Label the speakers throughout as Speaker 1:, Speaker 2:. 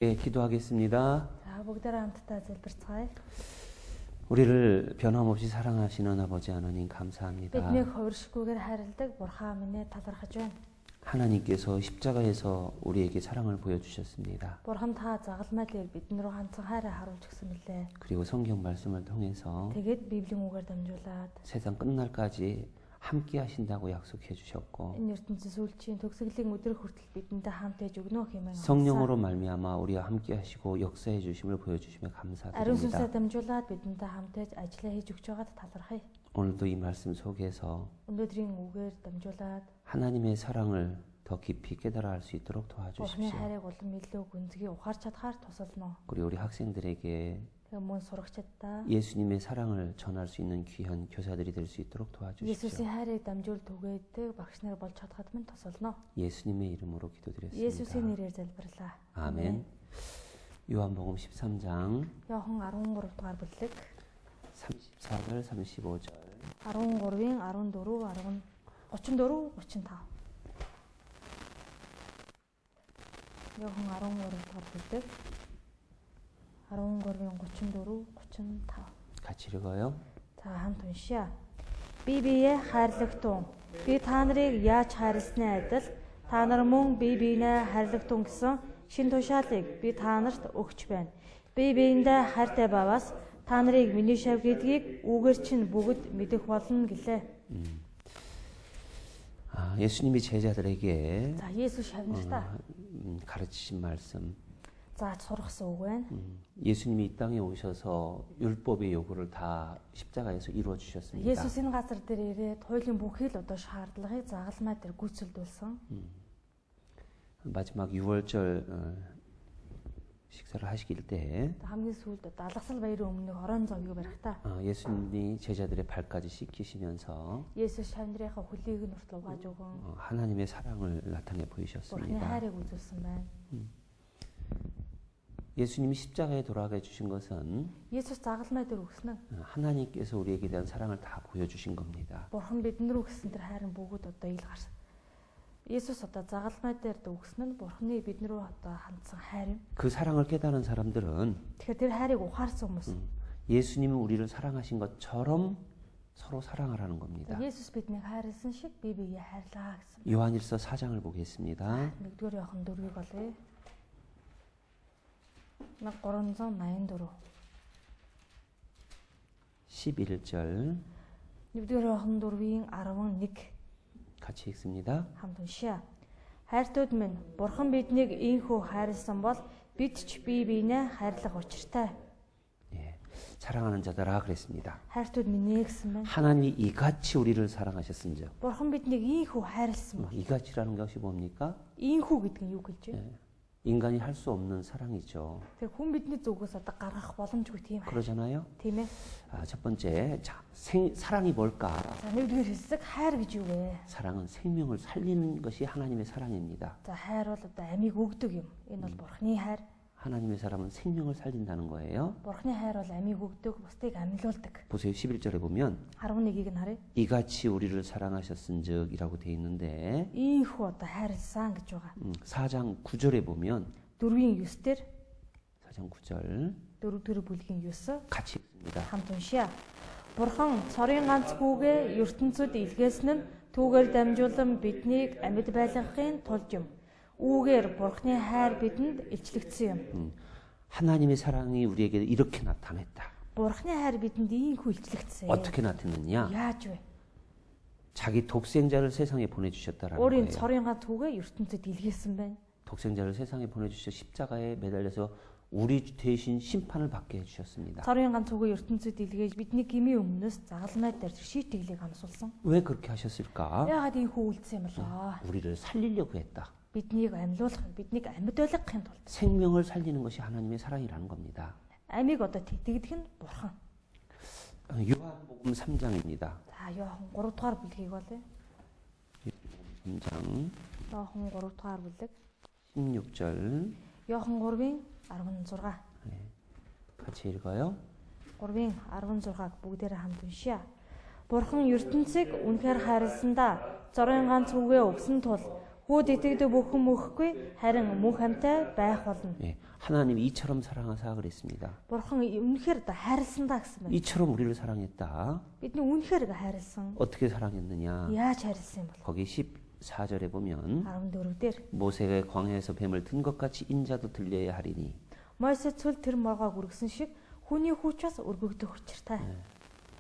Speaker 1: 예, 기도하겠습니다.
Speaker 2: 자, бүгдээрээ хамтдаа залбирцгаая.
Speaker 1: 우리를 변함없이 사랑하시는 아버지 하나님 감사합니다.
Speaker 2: Биднийг хувиршгүйгээр хайрладаг Бурхан минь талархаж байна.
Speaker 1: 하나님께서 십자가에서 우리에게 사랑을 보여주셨습니다.
Speaker 2: Бурхан та загалмай дээр бидэн рүү ганцхан хайраа харуулж өгсөн мөлий.
Speaker 1: 그리고 성경 말씀을 통해서
Speaker 2: Тэгээд Библийн үгээр дамжуулаад
Speaker 1: 세상 끝날까지 함께 하신다고 약속해 주셨고
Speaker 2: энэ ертөнцийн сүүлчийн төгсгөлийн өдөр хүртэл бидэнтэй хамт ээж өгнө хэмээн
Speaker 1: 성령으로 말미암아 우리와 함께 하시고 역사해 주심을 보여주시며
Speaker 2: 아름
Speaker 1: 감사드립니다.
Speaker 2: сүнсээ дамжуулаад бидэнтэй хамт ээж ажиллаа хийж өгч байгаад талархъя.
Speaker 1: 오늘도 이 말씀 속에서
Speaker 2: Өнөөдрийн үгээр дамжуулаад
Speaker 1: 하나님의 사랑을 더 깊이 깨달아 알 수 있도록
Speaker 2: Бурханы
Speaker 1: 도와주십시오.
Speaker 2: хайрыг улам илүү гүнзгий ухаарч чадхаар тусална.
Speaker 1: 그리고 우리 학생들에게
Speaker 2: Тэгээ мөн сурагчдаа
Speaker 1: 예수님의 사랑을 전할 수 있는 귀한 교사들이 될 수 있도록 도와주십시오.
Speaker 2: Есүсийн хайрыг дамжуул түгээдэг багш нар болж чадхад минь тусална.
Speaker 1: 예수님의 이름으로 기도드렸습니다.
Speaker 2: Есүсийн нэрээр залбирлаа.
Speaker 1: 아멘. 요한복음 13장
Speaker 2: Иохан 13 дугаар бүлэг
Speaker 1: 34절 35절
Speaker 2: 13-ийн 14, 34, 35. Иохан 13 дугаар бүлэг 13-ийн 34, 35.
Speaker 1: 같이 읽어요.
Speaker 2: За хамт уншъя. Би биеэ хайрлагтун. Би та нарыг яаж хайрласны адил та нар мөн би биенээ хайрлагтун гэсэн шин тушаалыг би та нарт өгч байна. Би биендээ хайртай баваас та нарыг миний шав гэдгийг үүгээр чинь бүгд мэдэх болно гэлээ.
Speaker 1: 예수님이 제자들에게
Speaker 2: За Есүс шавнартаа
Speaker 1: 가르치신 말씀.
Speaker 2: зааж сургасан үг байна.
Speaker 1: 예수님이 이 땅에 오셔서 율법의 요구를 다 십자가에서 이루어 주셨습니다.
Speaker 2: Есүс энэ газар дээр ирээд хуулийн бүхий л одоо шаардлагыг загалмай дээр гүйцэлдүүлсэн.
Speaker 1: 마지막 6월절 식사를 하시길 때
Speaker 2: хамгийн сүүлд далгасал баярын өмнөх орон зоогийг барихтаа
Speaker 1: 예수님이 제자들의 발까지 씻기시면서
Speaker 2: Есүс шавнарынхаа хөлийг нь урт угааж өгөн
Speaker 1: 하나님의 사랑을 나타내
Speaker 2: Бурхны
Speaker 1: 보이셨습니다.
Speaker 2: хайрыг үзүүлсэн байна.
Speaker 1: 예수님이 십자가에 돌아가 주신 것은
Speaker 2: Есүс загалмай дээр өгсөн нь
Speaker 1: 하나님께서 우리에게 대한 사랑을 다 보여주신 겁니다.
Speaker 2: Бурхан бидэн рүү өгсөн тэр хайрын бүгд одоо ил гарсан. Есүс одоо загалмай дээр өгсөн нь Бурханы бидэн рүү одоо хандсан хайр юм.
Speaker 1: 그 사랑을 깨달은 사람들은
Speaker 2: Тэгэхээр тэр хайрыг ухаарсан хүмүүс.
Speaker 1: 예수님은 우리를 사랑하신 것처럼 서로 사랑하라는 겁니다.
Speaker 2: Есүс биднийг хайрласан шиг би биеэ хайрлаа гэсэн.
Speaker 1: 요한일서 4장을 보겠습니다.
Speaker 2: 1-р Иохан 4-ийг олъё. 1384.
Speaker 1: 11절
Speaker 2: 1-р Иохан 4-ийн 11
Speaker 1: 같이 읽습니다.
Speaker 2: хамт уншъя. Хайртууд минь, Бурхан биднийг ийхүү хайрласан бол бид ч бие биенээ хайрлах учиртай.
Speaker 1: 예, 사랑하는 자들아 그랬습니다.
Speaker 2: Хайртууд минь гэсэн байна.
Speaker 1: 하나님이 이같이 우리를 사랑하셨은즉
Speaker 2: Бурхан биднийг ийхүү хайрласан бол
Speaker 1: 이같이라는 것이 뭡니까?
Speaker 2: ийхүү гэдэг нь юу гэж вэ?
Speaker 1: 예, 인간이 할 수 없는 사랑이죠.
Speaker 2: Тэр хүн бидний зүгээс одоо гаргах боломжгүй тийм хайр.
Speaker 1: 그러잖아요.
Speaker 2: Тийм ээ.
Speaker 1: 첫 번째, 사랑이 뭘까?
Speaker 2: За нэгдүгээр хэсэг хайр гэж юу вэ?
Speaker 1: 사랑은 생명을 살리는 것이 하나님의 사랑입니다.
Speaker 2: За хайр бол одоо амийг өгдөг юм. Энэ бол Бурханы хайр.
Speaker 1: 하나님의 사랑은 생명을 살린다는 거예요.
Speaker 2: Бурханы хайр бол амийг өгдөг, бусдыг амьлуулдаг.
Speaker 1: 보세요. 11절에 보면
Speaker 2: 11-ийг нь харъя.
Speaker 1: 이같이 우리를 사랑하셨은즉이라고 돼 있는데
Speaker 2: Ийхүү одоо хайрлсан гэж байгаа.
Speaker 1: 4장 9절에 보면
Speaker 2: 4-ийн 9 дээр
Speaker 1: 4장 9절
Speaker 2: 4-р бүлгийн 9
Speaker 1: 같이 읽습니다.
Speaker 2: хамт уншъя. Бурхан цорын ганц хүүгээ ертөнцид илгээсэн нь түүгээр дамжуулан биднийг амьд байлгахын тулд юм. Үүгээр Бурханы хайр бидэнд илчлэгдсэн юм.
Speaker 1: 하나님의 사랑이 우리에게 이렇게 나타냈다.
Speaker 2: Бурханы хайр бидэнд ийхүү илчлэгдсэн.
Speaker 1: 어떻게 나타냈느냐?
Speaker 2: Яаж вэ?
Speaker 1: 자기 독생자를 세상에 보내주셨다라는
Speaker 2: Өөрийн
Speaker 1: 거예요.
Speaker 2: цорын ганц хүүгээ ертөнцид илгээсэн байна.
Speaker 1: 독생자를 세상에 보내주셔 십자가에 매달려서 우리 대신 심판을 받게 해주셨습니다.
Speaker 2: Цорын ганц хүүгээ ертөнцид илгээж бидний гмийн өмнөөс загалмай дээр шийтгэлийг амсуулсан.
Speaker 1: 왜 그렇게 하셨을까?
Speaker 2: Яагаад ийхүү үйлдсэн юм болоо?
Speaker 1: 우리를 살리려고 했다.
Speaker 2: Биднийг амьлуулах, биднийг амьд байлгахын тулд.
Speaker 1: 생명을 살리는 것이 하나님의 사랑이라는 겁니다.
Speaker 2: Амийг одоо тэтгэдэг нь Бурхан.
Speaker 1: 요한복음 3장입니다.
Speaker 2: За Иохан 3 дугаар бүлгийг болъё.
Speaker 1: 3장
Speaker 2: Иохан 3 дугаар бүлэг
Speaker 1: 16절
Speaker 2: Иохан 3-ийн 16.
Speaker 1: 같이 읽어요.
Speaker 2: 3-ийн 16-аг бүгдээрээ хамт уншъя. Бурхан ертөнцийг үнэхээр хайрласандаа зорын ганц үгээ өгсөн тул Хүүд итгэдэг бүхэн мөхгүй харин мөн хамтай байх болно.
Speaker 1: 예, 하나님이 이처럼 사랑하사 그랬습니다.
Speaker 2: Бурхан үнэхээр одоо хайрласандаа гэсэн байна.
Speaker 1: 이처럼 우리를 사랑했다.
Speaker 2: Бидний үнэхээр хайрлсан.
Speaker 1: 어떻게 사랑했느냐?
Speaker 2: Яаж хайрлсан юм бол?
Speaker 1: 거기 14절에 보면
Speaker 2: 14-дөр
Speaker 1: 모세가 광야에서 뱀을 든 것 같이 인자도 들려야 하리니.
Speaker 2: Мойсе цөл тэр моргоог өргөсөн шиг хүний хүчээс өргөгдөх учиртай.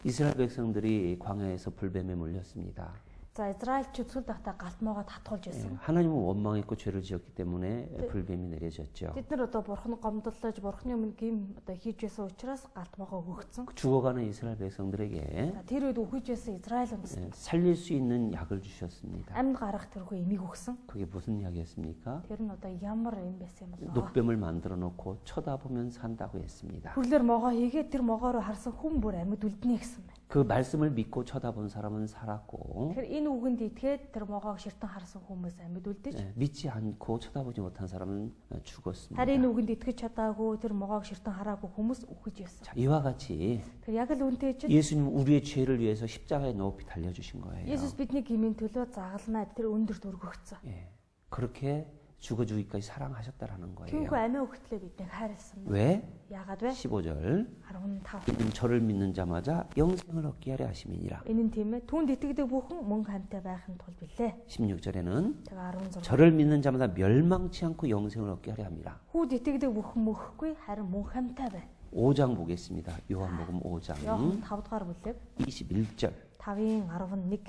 Speaker 1: 이스라엘 백성들이 광야에서 불뱀에 물렸습니다.
Speaker 2: За Израильчууд цөл дахта галтмоогоо татуулж
Speaker 1: 예,
Speaker 2: байсан.
Speaker 1: 하나님은 원망했고 죄를 지었기 때문에 불뱀이 내려졌죠.
Speaker 2: Бид нар одоо бурханд гомдлож бурханы өмнө гим одоо хийж байсан учраас галтмоогоо өгсөн.
Speaker 1: 죽어가는 이스라엘 백성들에게
Speaker 2: За тэр үед өгөж байсан Израиль хүмүүс
Speaker 1: 예, 살릴 수 있는 약을 주셨습니다.
Speaker 2: амьд гарах тэрхүү эмийг өгсөн.
Speaker 1: 그게 무슨 약이었습니까?
Speaker 2: Тэр нь одоо ямар юм байсан юм бол
Speaker 1: 녹뱀을 만들어 놓고 쳐다보면 산다고 했습니다.
Speaker 2: хүрлэр могоо хийгээд тэр могоороо харсан хүн бүр амьд үлднэ гэсэн байна.
Speaker 1: 그 말씀을 믿고 쳐다본 사람은 살았고
Speaker 2: Тэгэхээр энэ үгэнд итгээд тэр могоог ширтэн харсан хүмүүс амьд үлдэж
Speaker 1: 예, 믿지 않고 쳐다보지 못한 사람은 죽었습니다.
Speaker 2: харин үгэнд итгэж чадаагүй тэр могоог ширтэн хараагүй хүмүүс үхэж байсан.
Speaker 1: 자, 이와 같이
Speaker 2: Тэр яг л үнтэй чинь
Speaker 1: 예수님 우리의 죄를 위해서 십자가에 높이 달려주신 거예요.
Speaker 2: Есүс бидний гмийн төлөө загалмай тэр өндөрт өргөгцсөн.
Speaker 1: 예, 그렇게 죽어주기까지 사랑하셨다라는 거예요.
Speaker 2: Түүнхүү амиа өгтлөө биднийг хайрлсан.
Speaker 1: 왜?
Speaker 2: Яагаад вэ?
Speaker 1: 15절
Speaker 2: 15.
Speaker 1: 이는 저를 믿는자마자 영생을 얻게 하려 하심이니라.
Speaker 2: Энэ нь тийм ээ. Түүнд итгэдэг бүхэн мөн хамтай байхын тулд билээ.
Speaker 1: 16절에는
Speaker 2: Тэгээ 16.
Speaker 1: 저를 믿는 자마다 멸망치 않고 영생을 얻게 하려 함이라.
Speaker 2: Хүүд итгэдэг бүхэн мөхгүй харин мөн хамтай бай.
Speaker 1: 5장 보겠습니다. 요한복음 5장
Speaker 2: Иохан 5 дугаар бүлэг
Speaker 1: 21절
Speaker 2: 5-ын 11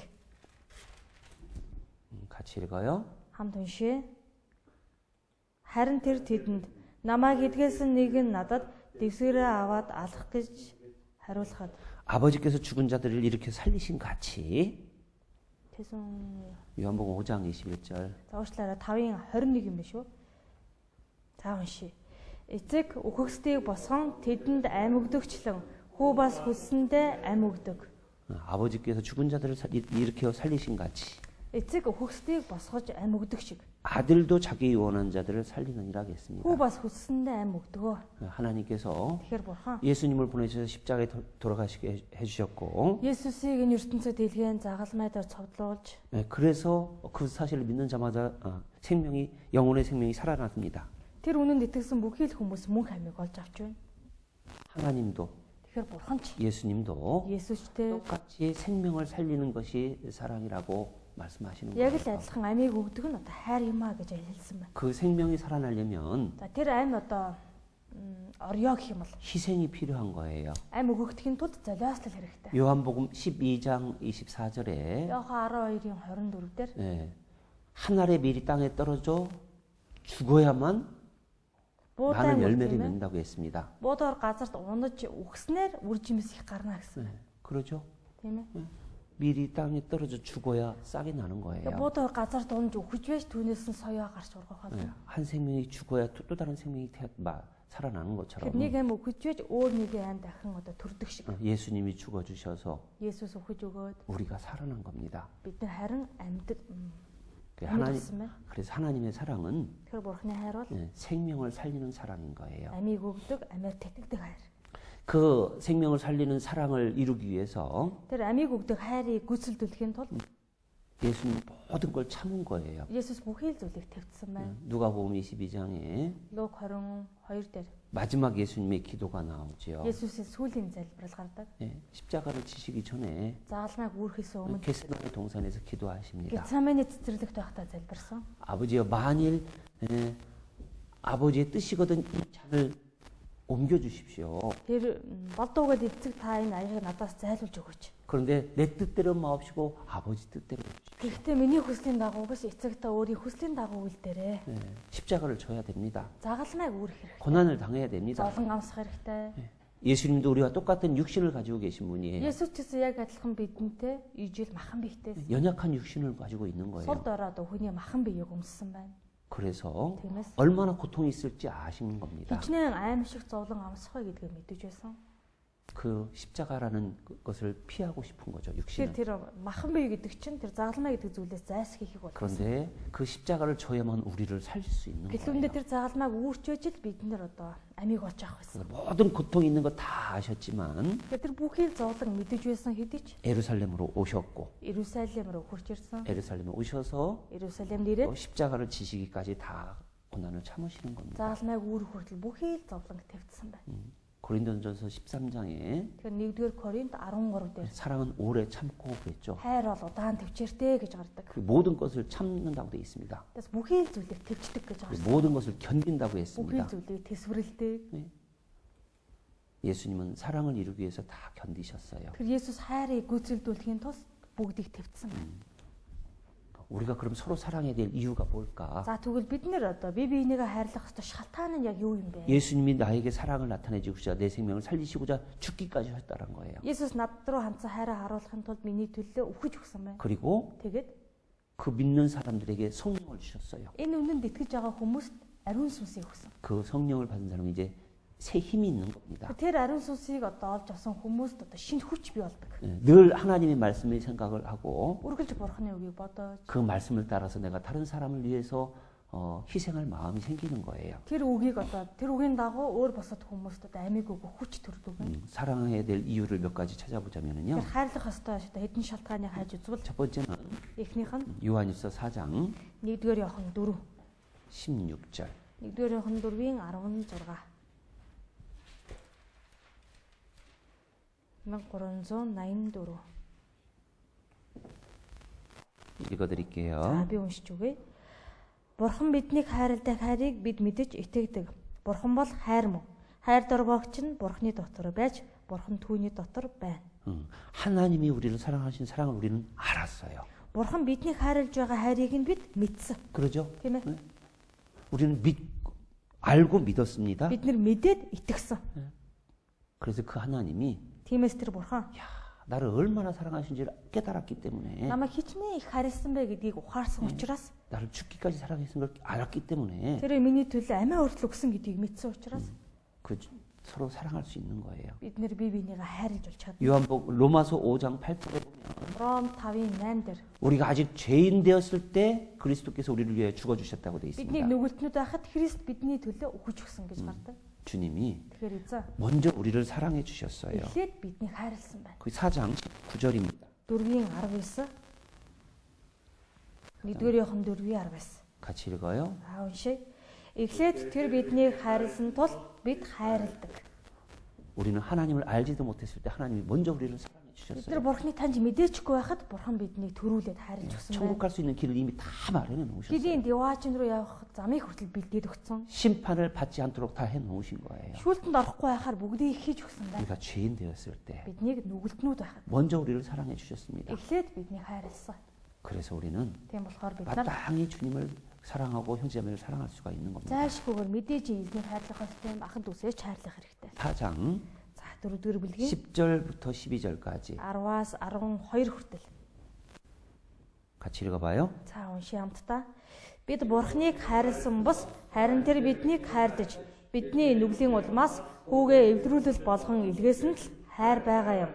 Speaker 1: 같이 읽어요.
Speaker 2: хамт уншия. Харин тэр тэдэнд намайг идгээсэн нэг нь надад дэвсгэрээ аваад алах гэж хариулахад
Speaker 1: 아버지께서 죽은 자들을 이렇게 살리신 같이
Speaker 2: тэсэн
Speaker 1: 요한복음 5장 21절
Speaker 2: за уучлаарай 5-ын 21 юм биш үү? За уншия. Эцэг үхэгсдийг босгон тэдэнд ам өгдөгчлэн хүү бас хүссэндээ ам өгдөг.
Speaker 1: 아버지께서 죽은 자들을 이렇게 살리신 같이
Speaker 2: Эцэг үхэгсдийг босгож ам өгдөг шиг
Speaker 1: 아들도 자기 원한 자들을 살리느니라 했습니다.
Speaker 2: хүү бас хүссэндээ ам өгдөгөө.
Speaker 1: 하나님께서
Speaker 2: Тэгэхээр бурхан
Speaker 1: 예수님을 보내셔서 십자가에 돌아가시게 해주셨고
Speaker 2: Есүсийг энэ ертөнцид дэлгээн загалмайдаар цовдлуулж
Speaker 1: 그래서 그 사실을 믿는 자마다 생명이 영혼의 생명이 살아났습니다.
Speaker 2: тэр үнэнд итгэсэн бүхий л хүмүүс мөн хамиг олж авч байна.
Speaker 1: 하나님도
Speaker 2: Тэгэхээр бурхан ч
Speaker 1: 예수님도
Speaker 2: Есүстэй
Speaker 1: 똑같이 생명을 살리는 것이 사랑이라고 말씀하시는
Speaker 2: яг л
Speaker 1: 거예요.
Speaker 2: адилхан амийг өгдөг нь одоо хайр юм а гэж хэлсэн байна.
Speaker 1: 그 생명이 살아나려면
Speaker 2: За тэр ам одоо орё гэх юм бол
Speaker 1: 희생이 필요한 거예요.
Speaker 2: ам өгөгдөхийн тулд золиослол хэрэгтэй.
Speaker 1: 요한복음 12장 24절에
Speaker 2: Иохан 12-ын 24 дээр
Speaker 1: 한 알의 밀이 땅에 떨어져 죽어야만 많은 열매를 맺는다고 했습니다.
Speaker 2: буудаар газарт унаж үхснээр үр жимс их гарна гэсэн.
Speaker 1: 그러죠?
Speaker 2: Тийм ээ.
Speaker 1: 밀이 땅에 떨어져 죽어야 싹이 나는 거예요.
Speaker 2: Тэгээ буудаар газарт унаж үхэж байж түүнээс нь соёо гарч ургах болно.
Speaker 1: 한 생명이 죽어야 또 다른 생명이 살아나는 것처럼
Speaker 2: Тэгэхээр нэг ам үхэж байж өөр нэг ам дахин одоо төрдөг шиг.
Speaker 1: 예수님이 죽어주셔서
Speaker 2: Есүс үхэж өгөөд
Speaker 1: 우리가 살아난 겁니다.
Speaker 2: бид нар харин амьд
Speaker 1: 하나님,
Speaker 2: амьдсан байна.
Speaker 1: 그래서 하나님의 사랑은
Speaker 2: Тэгэхээр бурхны хайр бол
Speaker 1: 생명을 살리는 사랑인 거예요.
Speaker 2: амийг өгдөг, амиар тэтгэдэг хайр.
Speaker 1: 그 생명을 살리는 사랑을 이루기 위해서
Speaker 2: Тэр амийг өгдөг хайрыг гүйцэлдүүлэхийн тулд
Speaker 1: 예수님 모든 걸 참은 거예요.
Speaker 2: Есүс бүхий л зүйлийг тавьдсан байна.
Speaker 1: 누가복음 22장에
Speaker 2: Луг 22 дээр
Speaker 1: 마지막 예수님의 기도가 나오죠.
Speaker 2: Есүсийн сүүлийн залбирал гардаг.
Speaker 1: 십자가를 지시기 전에
Speaker 2: Загалмайг үүрхээс өмнө
Speaker 1: 겟세마네 동산에서 기도하십니다.
Speaker 2: Гетсаманы цэцэрлэгт байхдаа залбирсан.
Speaker 1: 아버지여 만일 아버지의 뜻이거든 이 잔을 옮겨 주십시오.
Speaker 2: Тэр болдуугаад эцэг та энэ аяыг надаас зайлуулж өгөөч.
Speaker 1: 그런데 내 뜻대로 마옵시고 아버지 뜻대로 해주십시오.
Speaker 2: Гэхдээ миний хүслийн дагуу биш эцэг та өөрийн хүслийн дагуу үйлдээрээ
Speaker 1: 십자가를 져야 됩니다.
Speaker 2: загалмайг үүрэх хэрэгтэй.
Speaker 1: 고난을 당해야 됩니다.
Speaker 2: Зовлон амсах хэрэгтэй.
Speaker 1: 예수님도 우리와 똑같은 육신을 가지고 계신 분이에요.
Speaker 2: Есүс ч гэсэн яг адилхан бидэнтэй ижил махан биетэй.
Speaker 1: 연약한 육신을 가지고 있는 거예요.
Speaker 2: Сул дороод хүний махан биеийг өмссөн байна.
Speaker 1: 그래서
Speaker 2: Тиймээс
Speaker 1: 얼마나 고통이 있을지 아시는 겁니다.
Speaker 2: хичнээн аим шиг зовлон амсах вэ гэдгийг мэдэж байсан.
Speaker 1: 그 십자가라는 것을 피하고 싶은 거죠. 육신은.
Speaker 2: Тэр махан бие гэдэг чинь тэр загалмай гэдэг зүйлээс зайлсхийхийг бодсон.
Speaker 1: 그런데 그 십자가를 져야만 우리를 살릴 수 있는
Speaker 2: Гэвч
Speaker 1: 거예요.
Speaker 2: тэр загалмайг үүрчээж л бид нэр одоо амийг олж авах байсан.
Speaker 1: 모든 고통이 있는 거 다 아셨지만
Speaker 2: Тэр бүхий зовлон мэдэж байсан хэдий ч
Speaker 1: 예루살렘으로 오셨고
Speaker 2: Иерусалим руу хурж ирсэн.
Speaker 1: 예루살렘에 오셔서
Speaker 2: Иерусалимд
Speaker 1: 또
Speaker 2: ирээд
Speaker 1: 십자가를 지시기까지 다 고난을 참으시는 겁니다.
Speaker 2: загалмайг үүрэх хүртэл бүхий л зовлон тавьдсан байна.
Speaker 1: 고린도전서 13장에
Speaker 2: Тэгэхээр 1-р Коринт 13 дээр
Speaker 1: 사랑은 오래 참고 그랬죠.
Speaker 2: хайр бол удаан төвчээртэй гэж гардаг.
Speaker 1: 그 모든 것을 참는다고 되어 있습니다.
Speaker 2: Тэс бүхий л зүйлийг төвчдөг гэж
Speaker 1: 그
Speaker 2: гардаг.
Speaker 1: 모든 것을 견딘다고
Speaker 2: Бүхий
Speaker 1: 했습니다.
Speaker 2: зүйлийг тэсвэрлдэг.
Speaker 1: 예수님은 사랑을 이루기 위해서 다 견디셨어요.
Speaker 2: Тэр Есүс хайрыг гүйцэлдүүлэхийн тулд бүгдийг тавьдсан байна.
Speaker 1: 우리가 그럼 서로 사랑해야 될 이유가 뭘까?
Speaker 2: За тэгвэл бид нэр одоо бие биенийгээ хайрлах ёстой шалтгаан нь яг юу юм бэ?
Speaker 1: 예수님이 나에게 사랑을 나타내 주고자 내 생명을 살리시고자 죽기까지 하셨다는 거예요.
Speaker 2: Есүс над руу хандсан хайраа харуулахын тулд миний төлөө үхэж өгсөн байна.
Speaker 1: 그리고
Speaker 2: Тэгээд
Speaker 1: 그 믿는 사람들에게 성령을 주셨어요.
Speaker 2: энэ үнэнд итгэж байгаа хүмүүст ариун сүнсийг өгсөн.
Speaker 1: 그 성령을 받은 사람은 이제 새 힘이 있는 겁니다.
Speaker 2: Тэр ариун сүнсийг одоо олж авсан хүмүүст одоо шинэ хүч бий болдог.
Speaker 1: 늘 하나님의 말씀을 생각을 하고
Speaker 2: Үргэлж бурхны үгийг бодож
Speaker 1: 그 말씀을 따라서 내가 다른 사람을 위해서 희생할 마음이 생기는 거예요.
Speaker 2: тэр үгийг одоо тэр үгийн дагуу өөр босод хүмүүст одоо амийг өгөх хүч төрдөг байна.
Speaker 1: 사랑해야 될 이유를 몇 가지 찾아보자면요.
Speaker 2: Тэр хайрлах ёстой одоо хэдэн шалтгааныг хайж үзвэл
Speaker 1: 첫 번째는
Speaker 2: эхнийх нь
Speaker 1: 요한일서 4장
Speaker 2: 1-р Иохан 4.
Speaker 1: 16절.
Speaker 2: 1-р Иохан 4-ийн 16. 1384. За
Speaker 1: 읽어드릴게요.
Speaker 2: би уншиж өгье. Бурхан биднийг хайрладаг хайрыг бид мэдэж итгэдэг. Бурхан бол хайр мөн. Хайр дорвогч нь Бурханы дотор байж Бурхан түүний дотор байна.
Speaker 1: 하나님이 우리를 사랑하신 사랑을 우리는 알았어요.
Speaker 2: Бурхан биднийг хайрлаж байгаа хайрыг нь бид мэдсэн.
Speaker 1: 그러죠?
Speaker 2: Тийм ээ.
Speaker 1: 우리는 알고 믿었습니다.
Speaker 2: Бид нэр мэдээд итгэсэн.
Speaker 1: 그래서 그 하나님이
Speaker 2: Тиймээс тэр Бурхан
Speaker 1: 나를 얼마나 사랑하신지를 깨달았기 때문에
Speaker 2: намайг хичнээн их хайрласан бэ гэдгийг ухаарсан учраас
Speaker 1: 나를 죽기까지 사랑했던 걸 알았기 때문에
Speaker 2: тэр миний төлөө амиа өртөл өгсөн гэдгийг мэдсэн учраас
Speaker 1: 그 서로 사랑할 수 있는 거예요.
Speaker 2: бид нэр бие биенийгээ хайрлаж болж чадна.
Speaker 1: 요한복 로마서 5장 8절에 보면
Speaker 2: Ром 5-ийн 8 дээр
Speaker 1: 우리가 아직 죄인 되었을 때 그리스도께서 우리를 위해 죽어 주셨다고 되어
Speaker 2: бидний
Speaker 1: 있습니다.
Speaker 2: нүгэлтнүүд байхад Христ бидний төлөө өгч өгсөн гэж гардаг.
Speaker 1: 주님이
Speaker 2: Тэгэхээр эзэн
Speaker 1: 먼저 우리를 사랑해 주셨어요.
Speaker 2: эхлээд биднийг хайрласан байна.
Speaker 1: 그 4장 19절입니다.
Speaker 2: 4-ийн 19. 1-р Иохан 4-ийн 19.
Speaker 1: 같이 읽어요.
Speaker 2: Уншия. Эхлээд тэр биднийг хайрласан тул бид хайрладаг.
Speaker 1: 우리는 하나님을 알지도 못했을 때 하나님이 먼저 우리를 사랑해
Speaker 2: Бид
Speaker 1: 주셨어요.
Speaker 2: нар Бурхныг таньж мэдээчгүй байхад Бурхан биднийг төрүүлээд хайрлаж өгсөн
Speaker 1: 천국
Speaker 2: байна.
Speaker 1: 갈 수 있는 길을 이미 다 마련해 놓으셨어요.
Speaker 2: Тэдийн Деваачин руу явах замыг хүртэл бэлдээд өгсөн.
Speaker 1: 심판을 받지 않도록 다 해 놓으신 거예요.
Speaker 2: Шүүлтэнд орохгүй байхаар бүгдийг хийж өгсөн байна.
Speaker 1: 우리가 죄인 되었을 때
Speaker 2: Биднийг нүгэлтнүүд байхад
Speaker 1: 먼저 우리를 사랑해 주셨습니다.
Speaker 2: эхлээд биднийг хайрласан.
Speaker 1: 그래서 우리는
Speaker 2: Тийм болохоор бид нар
Speaker 1: 마땅히 주님을 사랑하고 형제자매를 사랑할 수가 있는 겁니다.
Speaker 2: зайлшгүйгээр мэдээж эзнийг хайрлах ёстой юм. Ахын дүүсээ ч хайрлах хэрэгтэй.
Speaker 1: 4장
Speaker 2: За 4-р бүлгийн
Speaker 1: 10절부터 12절까지
Speaker 2: 10-аас 12 хүртэл.
Speaker 1: 같이 읽어봐요.
Speaker 2: За уншия хамтдаа. Бид Бурхныг хайрлсан бус харин тэр биднийг хайрлаж бидний нүглийн улмаас хүүгээ эвдрүүлэл болгон илгээсэн л хайр байгаа юм.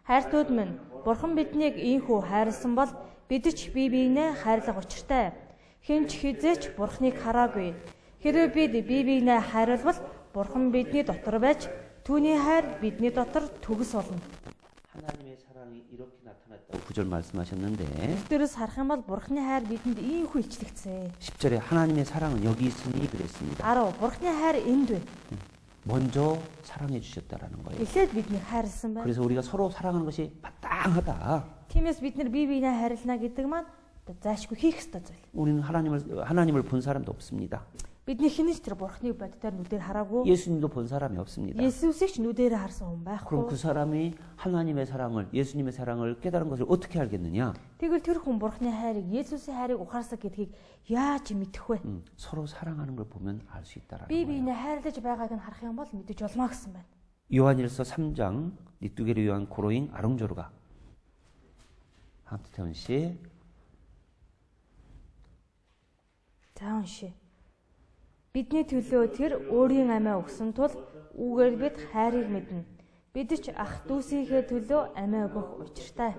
Speaker 2: Хайртууд минь Бурхан биднийг ийхүү хайрлсан бол бид ч бие биенээ хайрлах учиртай. Хэн ч хизээч Бурхныг хараагүй. Хэрэв бид бие биенээ хайрлавал Бурхан бидний дотор байж түүний хайр бидний дотор төгс болно.
Speaker 1: 하나님의 사랑이 이렇게 나타났다고 9절 말씀하셨는데
Speaker 2: Тэрээс харах юм бол Бурхны хайр бидэнд ийхүү илчлэгдсэн.
Speaker 1: 10절에 하나님의 사랑은 여기 있으니 그랬습니다.
Speaker 2: 10 Бурхны хайр энд байна.
Speaker 1: 먼저 사랑해 주셨다라는 거예요.
Speaker 2: Эхлээд биднийг хайрласан байна.
Speaker 1: 그래서 우리가 서로 사랑하는 것이 마땅하다.
Speaker 2: Тиймээс бид нар бие биенээ хайрлана гэдэг маань заашгүй хийх ёстой зүйл.
Speaker 1: 우리는 하나님을 본 사람도 없습니다.
Speaker 2: Бидний хинэж тэр Бурхныг боддоор нүдээр хараагүй.
Speaker 1: 예수님도 본 사람이 없습니다.
Speaker 2: Есүсийг ч нүдээр харсан хүн
Speaker 1: 그럼 그
Speaker 2: байхгүй.
Speaker 1: 사람이 하나님의 사랑을 예수님의 사랑을 깨달은 것을 어떻게 알겠느냐?
Speaker 2: Тэгвэл тэр хүн Бурхны хайрыг, Есүсийн хайрыг ухаарсан гэдгийг яаж мэдэх вэ?
Speaker 1: 서로 사랑하는 걸 보면 알 수 있다라는
Speaker 2: Бие
Speaker 1: 거예요.
Speaker 2: биенээ хайрлаж байгааг нь харах юм бол мэдэж олмоо гэсэн байна.
Speaker 1: 요한일서 3장 니뚜게르 요한 고로잉 아롱조르가 함태원 씨
Speaker 2: За уншия. Бидний төлөө тэр өөрийн амиа өгсөн тул үүгээр бид хайрыг мэднэ. Бид ч ах дүүсийнхээ төлөө амиа өгөх учиртай.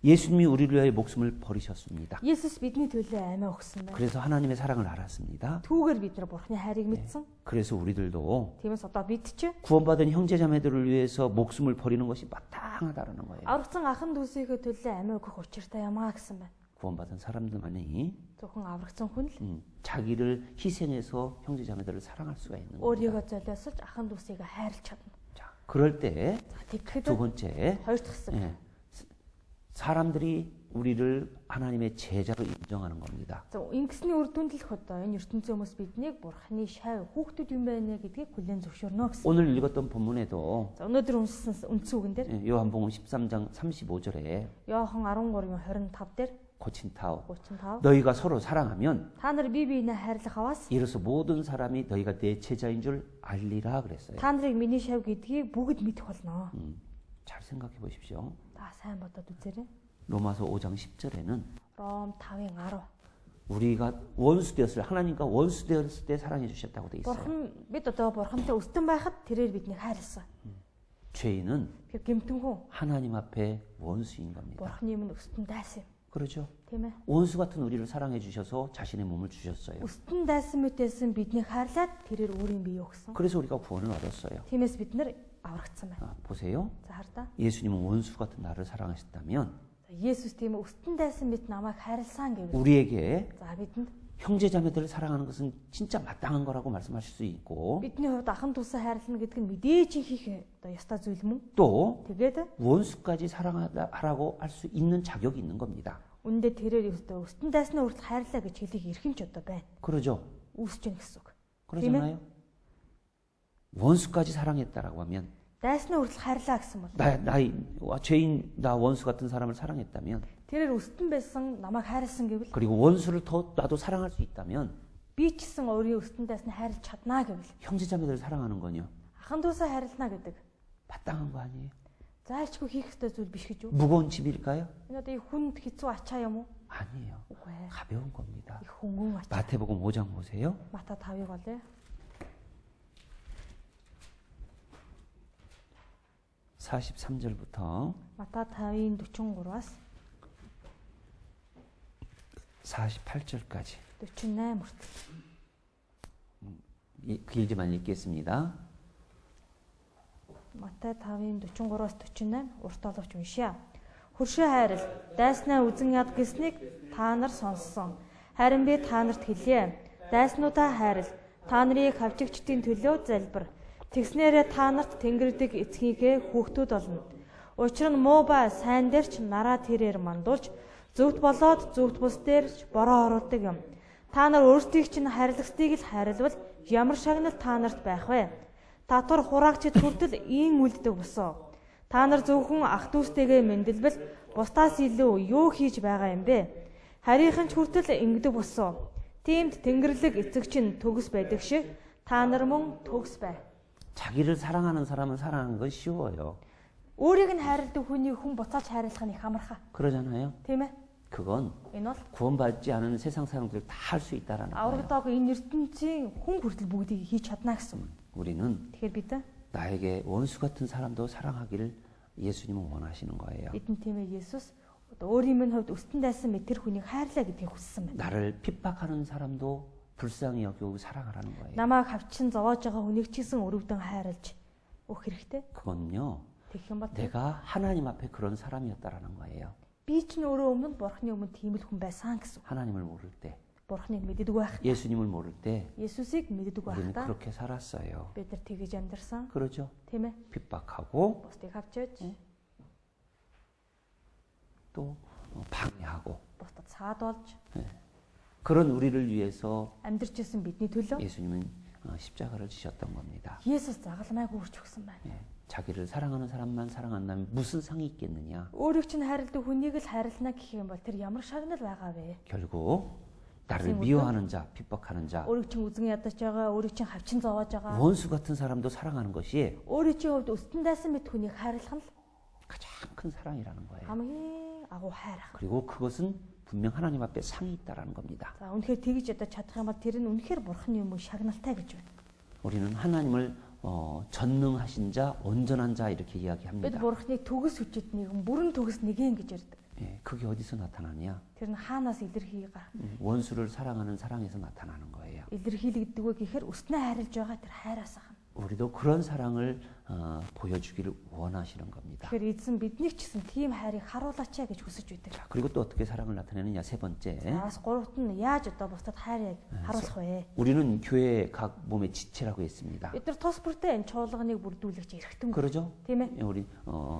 Speaker 1: 예수님이 우리를 위하여 목숨을 버리셨습니다.
Speaker 2: Есүс бидний төлөө амиа өгсөн байна.
Speaker 1: 그래서 하나님의 사랑을 알았습니다.
Speaker 2: Түүгээр бид нар Бурхны хайрыг мэдсэн.
Speaker 1: 그래서 우리들도
Speaker 2: Тиймээс одоо бид ч
Speaker 1: 구원받은 형제자매들을 위해서 목숨을 버리는 것이 마땅하다라는 거예요.
Speaker 2: аврагсан ахан дүүсийнхээ төлөө амиа өгөх учиртай юмаа гэсэн байна.
Speaker 1: 구원받은 사람들만이
Speaker 2: Зөвхөн аврагсан хүн л
Speaker 1: 자기를 희생해서 형제자매들을 사랑할 수가 있는 겁니다.
Speaker 2: өөрийгөө золиосолж ахан дүүсийг хайрлж чадна.
Speaker 1: 자, 그럴 때
Speaker 2: За тэгэхэд
Speaker 1: 두 번째
Speaker 2: хоёр дахь хэсэг.
Speaker 1: 예, 사람들이 우리를 하나님의 제자로 인정하는 겁니다.
Speaker 2: За ингэсний үр дүнд л одоо энэ ертөнцийн хүмүүс биднийг Бурхны шав хүүхдүүд юм байна гэдгийг хүлээн зөвшөөрнө гэсэн.
Speaker 1: 오늘 읽었던 본문에도
Speaker 2: За өнөөдөр уншсан үндсэн үгэн дээр
Speaker 1: 요한복음 13장 35절에
Speaker 2: Иохан 13-гийн 25 дээр
Speaker 1: 고친타오
Speaker 2: 35
Speaker 1: 너희가 서로 사랑하면
Speaker 2: та нар бие биенээ хайрлах аваас
Speaker 1: 이로써 모든 사람이 너희가 내 제자인 줄 알리라 그랬어요.
Speaker 2: та нарыг миний шав гэдгийг бүгд мэдэх болно.
Speaker 1: 잘 생각해 보십시오.
Speaker 2: Та сайн бодоод үзээрэй.
Speaker 1: 로마서 5장 10절에는
Speaker 2: Ром 5-ын 10.
Speaker 1: 우리가 원수 되었을 하나님과 원수 되었을 때 사랑해 주셨다고 돼 있어요.
Speaker 2: Бурхан бид одоо Бурхантай өстөн байхад тэрээр биднийг хайрласан.
Speaker 1: 죄인은
Speaker 2: Тэгэхээр гэмтэн хүн
Speaker 1: 하나님 앞에 원수인 겁니다.
Speaker 2: Бурханы өмнө өстөн дайсан юм.
Speaker 1: 그렇죠?
Speaker 2: Тийм ээ.
Speaker 1: 원수 같은 우리를 사랑해 주셔서 자신의 몸을 주셨어요.
Speaker 2: Өстөн дайсан мэтээсэн биднийг хайрлаад тэрээр өөрийн бие өгсөн.
Speaker 1: 그래서 우리가 구원을 얻었어요.
Speaker 2: Тиймээс бид нар аврагдсан байна.
Speaker 1: 보세요.
Speaker 2: За хардаа.
Speaker 1: 예수님은 원수 같은 나를 사랑하셨다면
Speaker 2: За Есүс тийм ээ өстөн дайсан бид намайг хайрлсан гэвэл
Speaker 1: 우리에게
Speaker 2: за бидэнд
Speaker 1: 형제자매들을 사랑하는 것은 진짜 마땅한 거라고 말씀하실 수 있고
Speaker 2: бидний хувьд ахан дүүсээ хайрлана гэдэг нь мэдээж хийх одоо ёстой зүйл мөн.
Speaker 1: 또
Speaker 2: Тэгээд
Speaker 1: 원수까지 사랑하라고 할 수 있는 자격이 있는 겁니다.
Speaker 2: үндэ тэрээр өстөн дайснаа хүртэл хайрлаа гэж хэлэх эрхэм ч одоо байна.
Speaker 1: 그러죠?
Speaker 2: Үүсэж гэнэ гэсэн үг.
Speaker 1: 그러잖아요. 원수까지 사랑했다라고 하면
Speaker 2: Дайснаа хүртэл хайрлаа гэсэн бол
Speaker 1: 죄인 나 원수 같은 사람을 사랑했다면
Speaker 2: тэрээр өстөн байсан намайг хайрлсан гэвэл
Speaker 1: 그리고 원수를 더 나도 사랑할 수 있다면
Speaker 2: би ч гэсэн өөрийн өстөн дайснаа хайрлж чаднаа гэвэл
Speaker 1: 형제자매들 사랑하는 건요
Speaker 2: ахан дүүсээ хайрлана гэдэг
Speaker 1: 마땅한 거 아니에요?
Speaker 2: зайлшгүй хийх ёстой зүйл биш гэж үү?
Speaker 1: 무거운 짐일까요?
Speaker 2: Энэ одоо их хүнд хэцүү ачаа юм уу?
Speaker 1: 아니에요.
Speaker 2: Үгүй ээ.
Speaker 1: 가벼운 겁니다.
Speaker 2: Их хөнгөн ачаа.
Speaker 1: 마태복음 5장 보세요.
Speaker 2: Мата 5-ыг болъё.
Speaker 1: 43절부터
Speaker 2: Мата 5-ын 43-аас
Speaker 1: 48절까지
Speaker 2: 48 хүртэл.
Speaker 1: 길지만 읽겠습니다.
Speaker 2: Мата 5-ын 43-аас 48 урт олгож уншъя. Хөршөө хайрал дайснаа үзэн яд гэснийг та нар сонссон. Харин би та нарт хэлье. Дайснуудаа хайрал та нарыг хавчигчдын төлөө залбир. Тэгснээрээ та нарт Тэнгэрдэг эцгийнхээ хүүхдүүд болно. Учир нь муу ба сайн дээр ч нараа тэрээр мандуулж зөвхт болоод зөвхт бус дээр ч бороо оруулдаг юм. Та нар өөрсдийг чинь хайрлагсдыг л хайрлвал ямар шагнал та нарт байх вэ? Татвар хураагчид хүртэл ийн үлддэг босоо. Та нар зөвхөн ах дүүстэйгээ мэндэлбэл бусдаас илүү юу хийж байгаа юм бэ? Харийнхан ч хүртэл ингэдэг босоо. Тиймд Тэнгэрлэг эцэг чинь төгс байдаг шиг та нар мөн төгс бай.
Speaker 1: 자기를 사랑하는 사람은 사랑하는 건 쉬워요.
Speaker 2: Өөрийг нь хайрладаг хүнийг хүн буцааж хайрлах нь их амархан.
Speaker 1: 그러잖아요.
Speaker 2: Тийм ээ?
Speaker 1: 그건
Speaker 2: Энэ бол
Speaker 1: 구원받지 않은 세상 사람들 다 할 수 있다라는 거예요.
Speaker 2: аврагдаагүй энэ ертөнцийн хүн хүртэл бүгдийг хийж чадна гэсэн.
Speaker 1: 우리는
Speaker 2: Тэгэхээр бид
Speaker 1: 나에게 원수 같은 사람도 사랑하기를 예수님은 원하시는 거예요.
Speaker 2: бидний тийм ээ Есүс өөрийн минь хувьд өстөн дайсан мэт тэр хүнийг хайрлаа гэдгийг хүссэн байна.
Speaker 1: 나를 핍박하는 사람도 불쌍히 여기고 사랑하라는 거예요.
Speaker 2: Намайг хавчин зовоож байгаа хүнийг ч гэсэн өрөвдөн хайрлаж өгөх хэрэгтэй.
Speaker 1: 그건요.
Speaker 2: Тэгэх юм бол
Speaker 1: 내가 하나님 앞에 그런 사람이었다라는 거예요.
Speaker 2: би ч өөрөө өмнө Бурхны өмнө тийм л хүн байсан гэсэн.
Speaker 1: 하나님을 모를 때,
Speaker 2: Бурхныг мэддэг байх.
Speaker 1: 예수님을 모를 때
Speaker 2: Есүсийг мэддэг
Speaker 1: 우리는
Speaker 2: байхдаа
Speaker 1: 그렇게 살았어요.
Speaker 2: бид нар тэгэж амьдарсан.
Speaker 1: 그러죠?
Speaker 2: Тийм ээ?
Speaker 1: 핍박하고
Speaker 2: Бусдыг хавчиж,
Speaker 1: 또 방해하고
Speaker 2: бусдад саад болж
Speaker 1: 그런 우리를 위해서
Speaker 2: амьдарч исэн бидний төлөө
Speaker 1: 예수님은 십자가를 지셨던 겁니다.
Speaker 2: Есүс загалмайг өрч өгсөн байна.
Speaker 1: 예, 자기를 사랑하는 사람만 사랑한다면 무슨 상이 있겠느냐?
Speaker 2: Өөрийг чинь хайрладаг хүнийг л хайрлана гэх юм бол тэр ямар шагнал байгаа вэ?
Speaker 1: 결국 나를 미워하는 자, 핍박하는 자,
Speaker 2: Өөрийг чинь үзэн ядаж байгаа, өөрийг чинь хавчин зовоож байгаа.
Speaker 1: 원수 같은 사람도 사랑하는 것이
Speaker 2: Өөрийн чинь хувьд өстөн дайсан мэт хүнийг хайрлах нь
Speaker 1: 가장 큰 사랑이라는 거예요.
Speaker 2: хамгийн агуу хайр.
Speaker 1: 그리고 그것은 분명 하나님 앞에 상이 있다라는 겁니다.
Speaker 2: За үнэхээр тэгж ядаж чадах юм бол тэр нь үнэхээр Бурхны өмнө шагналтай гэж байна.
Speaker 1: 우리는 하나님을 전능하신 자, 온전한 자 이렇게
Speaker 2: Бид
Speaker 1: 이야기합니다.
Speaker 2: Бурхныг төгс хүчит нэгэн, бүрэн төгс нэгэн гэж ярьдаг.
Speaker 1: 예, 그게 어디서 나타나냐?
Speaker 2: Тэр нь хаанаас илэрхий гарна?
Speaker 1: 원수를 사랑하는 사랑에서 나타나는 거예요.
Speaker 2: Илэрхийлэгдэг вэ гэхээр өснөө хайрлж байгаа тэр хайраас ахна.
Speaker 1: 우리도 그런 사랑을 보여주기를 원하시는 겁니다.
Speaker 2: Тэгэхээр эзэн биднийг ч гэсэн тийм хайрыг харуулаач гэж хүсэж байдаг.
Speaker 1: 자, 그리고 또 어떻게 사랑을 나타내느냐? 세 번째.
Speaker 2: Бас гуравт нь яаж одоо бусдад хайрыг харуулах вэ?
Speaker 1: 우리는 교회 각 몸의 지체라고 했습니다.
Speaker 2: Бид нар тус бүртээ энэ чуулганыг бүрдүүлэгч эрхтэн.
Speaker 1: 그러죠?
Speaker 2: Тийм ээ.
Speaker 1: 우리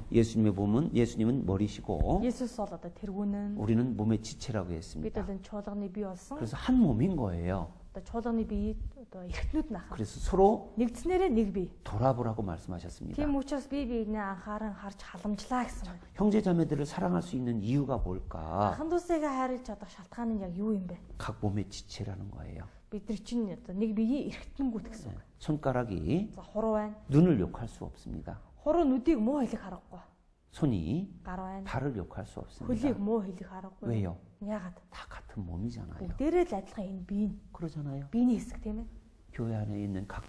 Speaker 1: 예수님의 몸은 예수님은 머리시고
Speaker 2: Есүс бол одоо тэргүүн нь
Speaker 1: 우리는 몸의 지체라고
Speaker 2: бид
Speaker 1: 했습니다.
Speaker 2: бол энэ чуулганы бий болсон.
Speaker 1: 그래서 한 몸인 거예요.
Speaker 2: Одоо чуулганы бие одоо эрхтнүүд нь ахна.
Speaker 1: 그래서 서로
Speaker 2: Нэгдснээрээ нэг бие.
Speaker 1: 돌아보라고 말씀하셨습니다.
Speaker 2: Тийм учраас бие биенээ анхааран харж халамжлаа гэсэн байна.
Speaker 1: 형제 자매들을 사랑할 수 있는 이유가 뭘까?
Speaker 2: Ахын дүүсээ хайрлаж чадах шалтгаан нь яг юу юм бэ?
Speaker 1: 각 몸의 지체라는 거예요.
Speaker 2: Бид нар чинь одоо нэг биеийн эрхтэнгүүд гэсэн.
Speaker 1: 손가락이
Speaker 2: За хуруу байна.
Speaker 1: 눈을 욕할 수 없습니다.
Speaker 2: Хуруу нүдийг муу хэлэх аргагүй.
Speaker 1: 손이
Speaker 2: Гар байна.
Speaker 1: 발을 욕할 수 없습니다.
Speaker 2: Хөлийг муу хэлэх аргагүй.
Speaker 1: 왜요?
Speaker 2: Яагаад?
Speaker 1: 다 같은 몸이잖아요.
Speaker 2: Бүгдээрээ л адилхан энэ бие.
Speaker 1: 그러잖아요.
Speaker 2: Биений хэсэг тийм ээ.
Speaker 1: 교회 안에 있는 각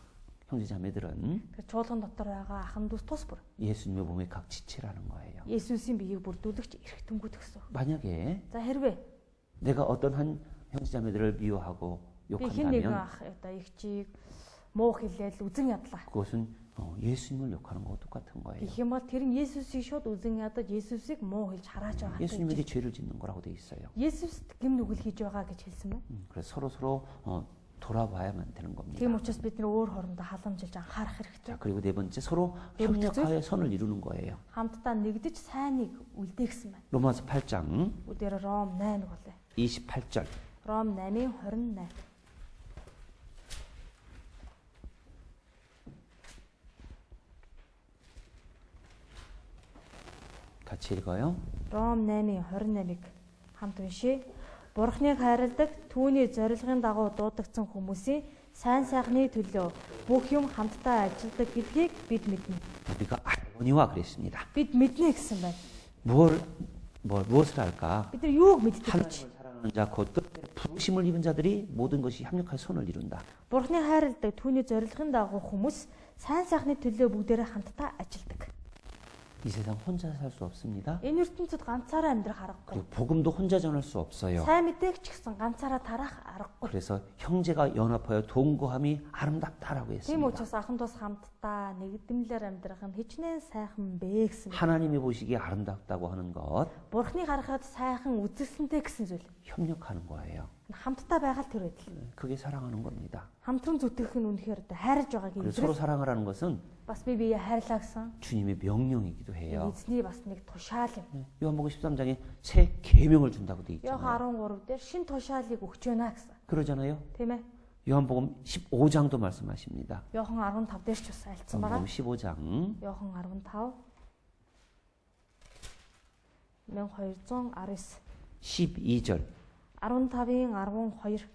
Speaker 1: 형제자매들은
Speaker 2: Тэр чуулган дотор байгаа ахын дүүс тус бүр.
Speaker 1: 예수님의 몸의 각 지체라는 거예요.
Speaker 2: Есүсийн биеийг бүрдүүлэгч эрхтэнгүүд гэсэн.
Speaker 1: 만약에
Speaker 2: За хэрвээ
Speaker 1: 내가 어떤 한 형제자매들을 미워하고
Speaker 2: би хэн нэгэн
Speaker 1: 욕한다면
Speaker 2: ах одоо ихчийг муу хэлээл үзэн ядлаа.
Speaker 1: 그것은 예수님을 욕하는 거와 똑같은 거예요.
Speaker 2: Гэх юм бол тэр нь Есүсийг шууд үзэн ядаж Есүсийг муу хэлж харааж байгаа.
Speaker 1: 예수님에게 죄를 짓는 거라고 돼 있어요.
Speaker 2: Есүст гим нүгэл хийж байгаа гэж хэлсэн байна.
Speaker 1: 그래서 서로 돌아봐야만 되는 겁니다.
Speaker 2: Тийм учраас бид нар өөр хоорондоо халамжилж анхаарах хэрэгтэй.
Speaker 1: 자, 그리고 네 번째 서로 협력하여 선을 이루는 거예요.
Speaker 2: Хамтдаа нэгдэж сайныг үлдээгсэн байна.
Speaker 1: 로마서 8장
Speaker 2: Өдөр Ром 8 болоо.
Speaker 1: 28절.
Speaker 2: Ром 8-ийн 28.
Speaker 1: 같이 읽어요.
Speaker 2: Ром 8-ийн 28-ыг хамт уншия. Бурхныг хайрладаг, түүний зорилгын дагуу дуудагдсан хүмүүсийн сайн сайхны төлөө бүх юм хамтдаа ажилладаг гэдгийг бид мэднэ.
Speaker 1: 우리가 알거니와 그랬습니다.
Speaker 2: Бид мэднэ гэсэн байна.
Speaker 1: 무엇을 할까?
Speaker 2: Бид нар юуг мэддэг гэж?
Speaker 1: 하나님을 사랑하는 자, 곧 뜻대로 부르심을 입은 자들이 모든 것이 협력하여 손을 이룬다.
Speaker 2: Бурхныг хайрладаг, түүний зорилгын дагуу хүмүүс сайн сайхны төлөө бүгдээрээ хамтдаа ажилладаг.
Speaker 1: 이 세상 혼자 살 수 없습니다.
Speaker 2: Энэ ертөнцид ганцаараа амьдрах аргагүй.
Speaker 1: 그리고 복음도 혼자 전할 수 없어요.
Speaker 2: Сайн мэдээг ч гэсэн ганцаараа тарах аргагүй.
Speaker 1: 그래서 형제가 연합하여 동거함이 아름답다라고
Speaker 2: Тийм
Speaker 1: 했습니다.
Speaker 2: учраас ахын тус хамтдаа нэгдмэлээр амьдрах нь хичнээн сайхан бэ гэсэн.
Speaker 1: 하나님이 보시기에 아름답다고 하는 것
Speaker 2: Бурхны харахад сайхан үзэсгэлэнтэй гэсэн зүйл.
Speaker 1: 협력하는 거예요.
Speaker 2: Хамтдаа байгаа л тэр байдал.
Speaker 1: 그게 사랑하는 겁니다.
Speaker 2: Хамтран зүтгэх нь үнэхээр хайрлаж байгааг
Speaker 1: 그리고 서로
Speaker 2: илэрх.
Speaker 1: 사랑을 하는 것은
Speaker 2: Бас би биеэ хайрлаа гэсэн.
Speaker 1: 주님의 명령이기도 해요.
Speaker 2: Эзний бас нэг тушаал юм.
Speaker 1: 요한복음 13장에 새 계명을 준다고 돼
Speaker 2: Иохан
Speaker 1: 있잖아요.
Speaker 2: 13 дээр шин тушаалыг өгч байна гэсэн.
Speaker 1: 그러잖아요.
Speaker 2: Тийм ээ.
Speaker 1: 요한복음 15장도 말씀하십니다.
Speaker 2: Иохан 15 дээр ч бас альцсан байгаа.
Speaker 1: 요한복음 15장
Speaker 2: Иохан 15 1219
Speaker 1: 12절
Speaker 2: 15-ийн 12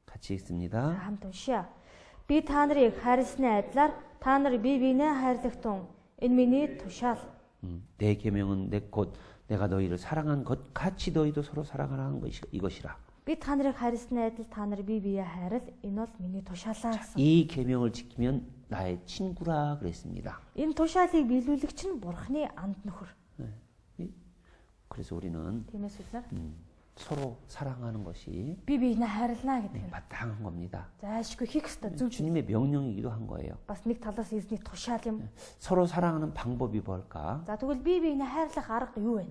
Speaker 1: 같이 읽습니다.
Speaker 2: хамт уншия. Би та нарыг хайрласны адилаар та нар бие биенээ хайрлагтун. Энэ миний тушаал.
Speaker 1: 내 계명은 내 곧 내가 너희를 사랑한 것 같이 너희도 서로 사랑하라는 것이 이것이라.
Speaker 2: Би та нарыг хайрласны адил та нар бие биенээ хайрал. Энэ бол миний тушаалаа гэсэн.
Speaker 1: 이 계명을 지키면 나의 친구라 그랬습니다.
Speaker 2: Энэ тушаалыг биелүүлэгч нь Бурхны анд нөхөр.
Speaker 1: 그래서 우리는
Speaker 2: Тиймээс бид нар
Speaker 1: 서로 사랑하는 것이
Speaker 2: бие биенээ хайрлана гэдэг нь
Speaker 1: 마땅한 겁니다.
Speaker 2: зайлшгүй хийх ёстой зөв.
Speaker 1: 주님의 명령이기도 한 거예요.
Speaker 2: Бас нэг талаас эзний тушаал юм.
Speaker 1: 서로 사랑하는 방법이 뭘까?
Speaker 2: За тэгвэл бие биенээ хайрлах арга юу вэ?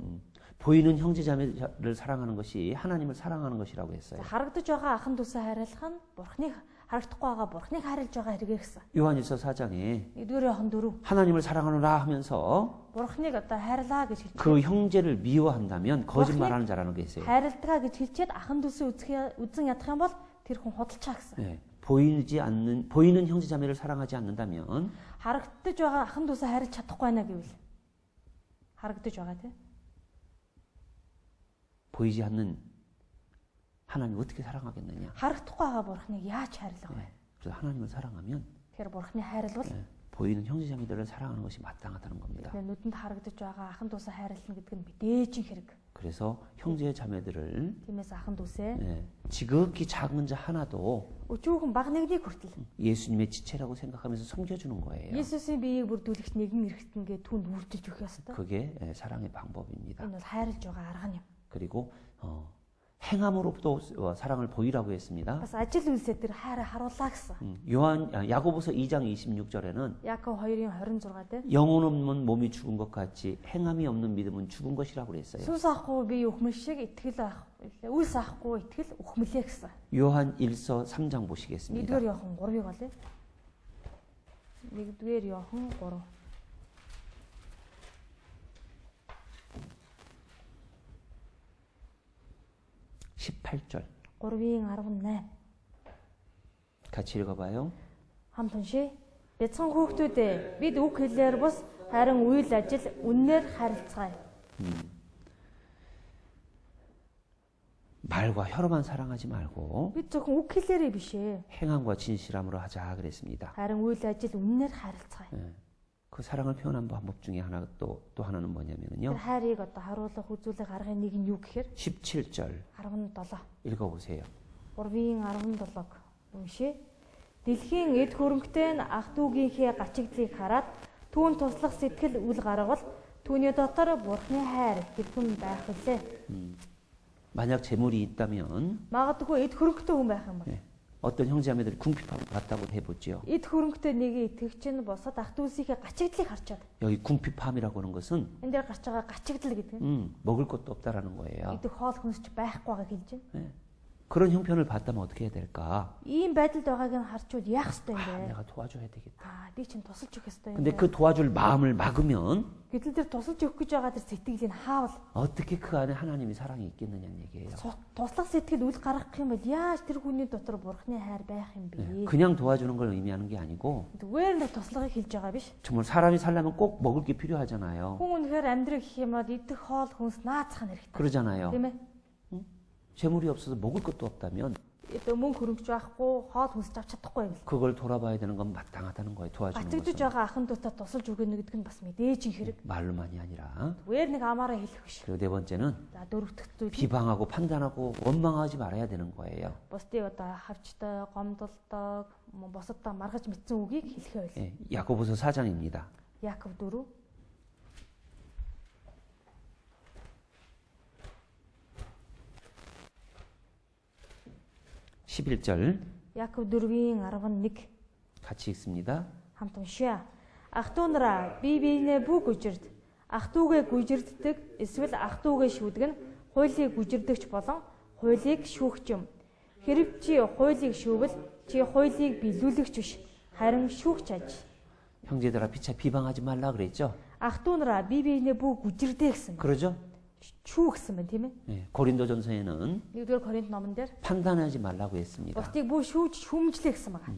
Speaker 1: 보이는 형제자매를 사랑하는 것이 하나님을 사랑하는 것이라고 했어요.
Speaker 2: За харагдаж байгаа ахын дүүсээ хайрлах нь Бурхныг харагдахгүй байгаа Бурхныг хайрлаж байгаа хэрэгээ гэсэн.
Speaker 1: 요한일서 4장에
Speaker 2: 1-р Иохан 4
Speaker 1: 하나님을 사랑하노라 하면서
Speaker 2: Бурхныг одоо хайрлаа гэж хэлж
Speaker 1: 그 형제를 미워한다면 거짓말하는 자라는 게 있어요.
Speaker 2: хайрладгаа гэж хэлчихэд ахын дүүсээ үзэн ядах юм бол тэр хүн худалчаа гэсэн.
Speaker 1: 네, 보이는 형제자매를 사랑하지 않는다면
Speaker 2: Харагдаж байгаа ахын дүүсээ хайрлаж чадахгүй байна гэвэл харагдаж байгаа тийм.
Speaker 1: 보이지 않는 하나님 어떻게 사랑하겠느냐?
Speaker 2: Харагдахгүй байгаа Бурхныг яаж хайрлах вэ?
Speaker 1: 그래서 하나님을 사랑하면
Speaker 2: Тэгэхээр Бурхны хайрлал
Speaker 1: 보이는 형제자매들을 사랑하는 것이 마땅하다는 겁니다.
Speaker 2: Нүдэнд харагдаж байгаа ахын дүүсээ хайрлна гэдэг нь мэдээж хэрэг.
Speaker 1: 그래서 형제 자매들을
Speaker 2: Тиймээс ахын дүүсээ
Speaker 1: 지극히 작은 자 하나도
Speaker 2: өчүүхэн баг нэгнийг хүртэл
Speaker 1: 예수님의 지체라고 생각하면서 섬겨주는 거예요.
Speaker 2: Есүсийн биеийг бүрдүүлэгч нэгэн эргэтнгээ түнд үйлчилж өгөх ёстой.
Speaker 1: 그게 사랑의 방법입니다.
Speaker 2: Энэ бол хайрлж байгаа арга юм.
Speaker 1: 그리고 행함으로도 사랑을 보이라고 했습니다.
Speaker 2: Бас ажил үйлсээр тэр хайраа харуулаа гэсэн.
Speaker 1: 야고보서 2장 26절에는
Speaker 2: Яаков 2-ын 26 дээр
Speaker 1: 영혼 없는 몸이 죽은 것 같이 행함이 없는 믿음은 죽은 것이라고 그랬어요.
Speaker 2: сүнс авахгүй би өхмөл шиг итгэл авах. Үлс авахгүй итгэл өхмөлээ гэсэн.
Speaker 1: 요한 1서 3장 보시겠습니다.
Speaker 2: 1-р Иохан 3-ыг олъё. 1-р Иохан 3.
Speaker 1: 18절
Speaker 2: 3-ын 18.
Speaker 1: 같이 읽어봐요.
Speaker 2: Хамт уншия. Бяцхан хүүхдүүдээ бид үг хэлээр бус харин үйл ажил үннээр харилцгаая.
Speaker 1: 말과 혀로만 사랑하지 말고
Speaker 2: Бид зөвхөн үг хэлээрээ биш ээ.
Speaker 1: 행함과 진실함으로 하자 그랬습니다.
Speaker 2: Харин үйл ажил үннээр харилцгаая.
Speaker 1: 그 사랑을 표현한 방법 중에 하나 또 하나는 뭐냐면요.
Speaker 2: Тэр хайрыг одоо харуулах үзүүлэх аргын нэг нь юу гэхээр
Speaker 1: 17절
Speaker 2: 17.
Speaker 1: 읽어보세요.
Speaker 2: 3-ын 17 уншия. Дэлхийн эд хөрөнгөтэй нь ах дүүгийнхээ гачигдлыг хараад түүн туслах сэтгэл үл гаргавал түүний дотор бурхны хайр хэрхэн байх вүлээ.
Speaker 1: 만약 재물이 있다면
Speaker 2: Магадгүй эд хөрөнгөтэй хүн байх юм байна.
Speaker 1: 어떤 형제자매들이 궁핍함을 봤다고 해보죠.
Speaker 2: Эд хөрөнгөтэй нэг итгэгч нь босоод ах дүүсийнхээ гачигдлыг харчаад.
Speaker 1: 여기 궁핍함이라고 하는 것은
Speaker 2: Энд дээр гарч байгаа гачигдал гэдэг нь
Speaker 1: 먹을 것도 없다라는 거예요.
Speaker 2: идэх хоол хүнсч байхгүй байгааг хэлж байна.
Speaker 1: 그런 형편을 봤다면 어떻게 해야 될까?
Speaker 2: Ийм байдалд байгааг нь харчвал яах ёстой юм бэ?
Speaker 1: 내가 도와줘야 되겠다.
Speaker 2: Би чинь тусалж өгөх ёстой юм
Speaker 1: 근데
Speaker 2: бэ?
Speaker 1: 그 도와줄 마음을 막으면
Speaker 2: Гэтэл тэр тусалж өгөх гэж байгаа тэр сэтгэлийг хаавал
Speaker 1: 어떻게 그 안에 하나님의 사랑이 있겠느냐는 얘기예요.
Speaker 2: туслах сэтгэл үл гаргах юм бол яаж тэр хүний дотор бурхны хайр байх юм бэ?
Speaker 1: 그냥 도와주는 걸 의미하는 게 아니고
Speaker 2: Зүгээр нэг туслагыг хэлж байгаа биш.
Speaker 1: 정말 사람이 살려면 꼭 먹을 게 필요하잖아요.
Speaker 2: Хүн үнэхээр амьдрах гэх юм бол идэх хоол хүнс наацах нь хэрэгтэй.
Speaker 1: 그러잖아요.
Speaker 2: Тийм ээ?
Speaker 1: 재물이 없어서 먹을 것도 없다면
Speaker 2: Мөнгө хөрөнгөж байхгүй, хоол хүнс авч чадахгүй юм.
Speaker 1: 그걸 돌아봐야 되는 건 마땅하다는 거예요. 도와주는
Speaker 2: Гацигдж
Speaker 1: 것은
Speaker 2: байгаа ахын дүүтэй тусалж өгнө гэдэг нь бас мэдээж хэрэг.
Speaker 1: 말로만이 아니라.
Speaker 2: Зүгээр нэг амаараа хэлэх биш.
Speaker 1: 그리고 네 번째는
Speaker 2: За дөрөвдөх зүйл
Speaker 1: 비방하고 판단하고 원망하지 말아야 되는 거예요.
Speaker 2: бусдыг одоо хавчтай, гомдолдог, бусадтай маргаж мэдсэн үгийг хэлэхээ байл.
Speaker 1: 야고보서 4장입니다.
Speaker 2: Яаков 4
Speaker 1: 11절
Speaker 2: Яаков 4-ийн 11
Speaker 1: 같이 읽습니다.
Speaker 2: хамт уншия. Ах トゥ нараа бие биенээ бүх үжирд ах トゥ гээ гүжирддэг эсвэл ах トゥ гээ шүдэг нь хуулийг гүжирдэгч болон хуулийг шүүгч юм. Хэрв чи хуулийг шүүвэл чи хуулийг биелүүлэгч биш харин шүүгч аж.
Speaker 1: 형제들아 피차 비방하지 말라 그랬죠.
Speaker 2: Ах トゥ нараа бие биенээ бүх гүжирдээ гэсэн.
Speaker 1: 그러죠?
Speaker 2: Шүү гэсэн байна тийм ээ.
Speaker 1: 고린도전서에는
Speaker 2: 1-р Коринт номон дээр
Speaker 1: 판단하지 말라고 했습니다.
Speaker 2: бусдыг бүх шүүмжлээ гэсэн байгаа.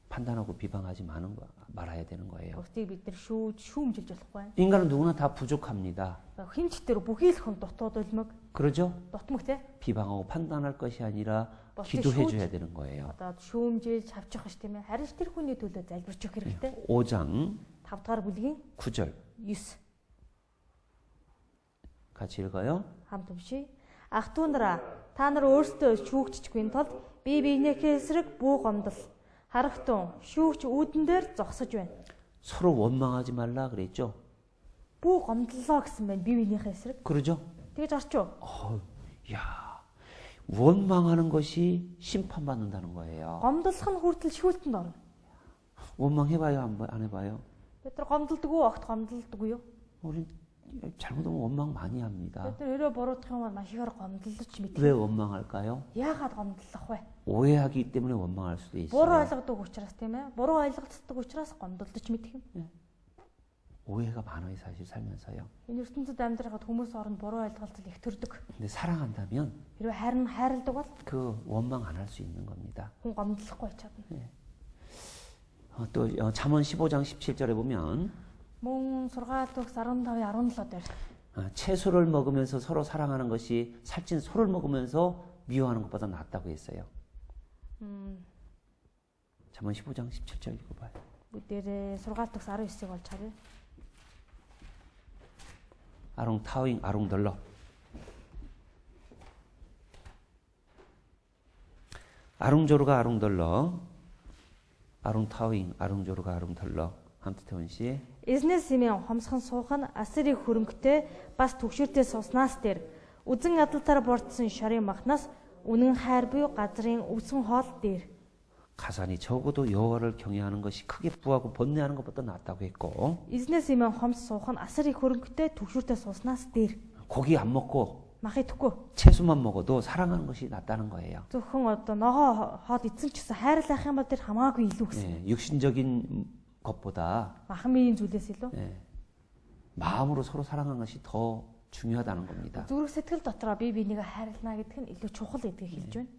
Speaker 1: 판단하고 비방하지 말아야 되는 거예요.
Speaker 2: Бусдыг бид нар шүүмжилж болохгүй.
Speaker 1: 인간은 누구나 다 부족합니다.
Speaker 2: Хэмжтэр бүхий л хүн дутууд улмаг,
Speaker 1: 그러죠?
Speaker 2: дутмаг те.
Speaker 1: 비방하고 판단할 것이 아니라
Speaker 2: бусдыг
Speaker 1: 기도해 줘야 되는 거예요.
Speaker 2: Одоо шүүмжилж авчих ш тийм ээ. Харин ч тэр хүний төлөө залбирч өгөх хэрэгтэй.
Speaker 1: 5장
Speaker 2: 5 дугаар бүлгийн
Speaker 1: 9절
Speaker 2: 9
Speaker 1: 같이 읽어요.
Speaker 2: хамт уншия. Ах トゥ нараа та нар өөрсдөө шүүгччихгүй тулд бие биенийхээ эсрэг бүх гомдол харахтун шүүгч үүдэн дээр зогсож байна.
Speaker 1: 서로 원망하지 말라 그랬죠.
Speaker 2: Бүх гомдлоо гэсэн байна бие биенийхээ эсрэг.
Speaker 1: 그러죠?
Speaker 2: Тэгэж орчоо.
Speaker 1: 야, 원망하는 것이 심판받는다는 거예요.
Speaker 2: Гомдлох нь хүртэл шүүлтэнд орно.
Speaker 1: 원망해봐요, 안 해봐요?
Speaker 2: Бид нар гомдолдог уу, огт гомдолдог юу?
Speaker 1: 우리 잘못하면 원망 많이 합니다.
Speaker 2: Бид нар өрөө буруудах юм бол маш ихээр гомдолж мэдээ.
Speaker 1: 왜 원망할까요?
Speaker 2: Яагаад гомдлох вэ?
Speaker 1: 오해하기 때문에 원망할 수도
Speaker 2: Буруу
Speaker 1: 있어요.
Speaker 2: ойлгодог учраас тийм ээ. Буруу ойлголцдог учраас гомдолж мэдэх юм.
Speaker 1: 오해가 많아요, 사실 살면서요.
Speaker 2: Энэ ертөнцид амьдрахад хүмүүс оронд буруу ойлголцол их төрдөг.
Speaker 1: 근데 사랑한다면
Speaker 2: Хэрвээ харин хайрладаг бол
Speaker 1: 그 원망 안 할 수 있는 겁니다.
Speaker 2: хүн гомдлохгүй чадна.
Speaker 1: 또 잠언 15장 17절에 보면
Speaker 2: Мөн сургаал төгс 15-17 дээр
Speaker 1: 채소를 먹으면서 서로 사랑하는 것이 살찐 소를 먹으면서 미워하는 것보다 낫다고 했어요. 잠언 15장 17절 읽어봐요.
Speaker 2: Бүгдээрээ сургаалт төгс 19-ийг олж харъя.
Speaker 1: 아롱 타윙 아롱 덜러. 아롱조르가 아롱 덜러. 아롱 타윙 아롱조르가 아롱 덜러. 함트태원 씨.
Speaker 2: Эзнээс сэмэн хомсхон суух нь асрын хөрөнгөтэй бас түгшүүртэй суснаас дээр үзэн адалтаар бордсон шарын махнаас үнэн хайр буюу газрын өвсөн хоол дээр
Speaker 1: 가산이 적어도 여호와를 경외하는 것이 크게 부하고 번뇌하는 것보다 낫다고 했고
Speaker 2: эзнээс сэмэн хомс суух нь асрын хөрөнгөтэй түгшүүртэй суснаас дээр
Speaker 1: 고기 안 먹고
Speaker 2: мах идэхгүй
Speaker 1: 채소만 먹어도 사랑하는 것이 낫다는 거예요.
Speaker 2: зөвхөн одоо ногоо хоол эзэн ч гэсэн хайрлах юм бол тэр хамаагүй илүү гэсэн.
Speaker 1: 예, 육신적인 것보다
Speaker 2: Махмын зүйлээс илүү
Speaker 1: 예, 마음으로 서로 사랑하는 것이 더 중요하다는 겁니다.
Speaker 2: зүрх сэтгэл дотроо бие бинийгээ хайрлана гэдг нь илүү чухал гэдгийг хэлж байна.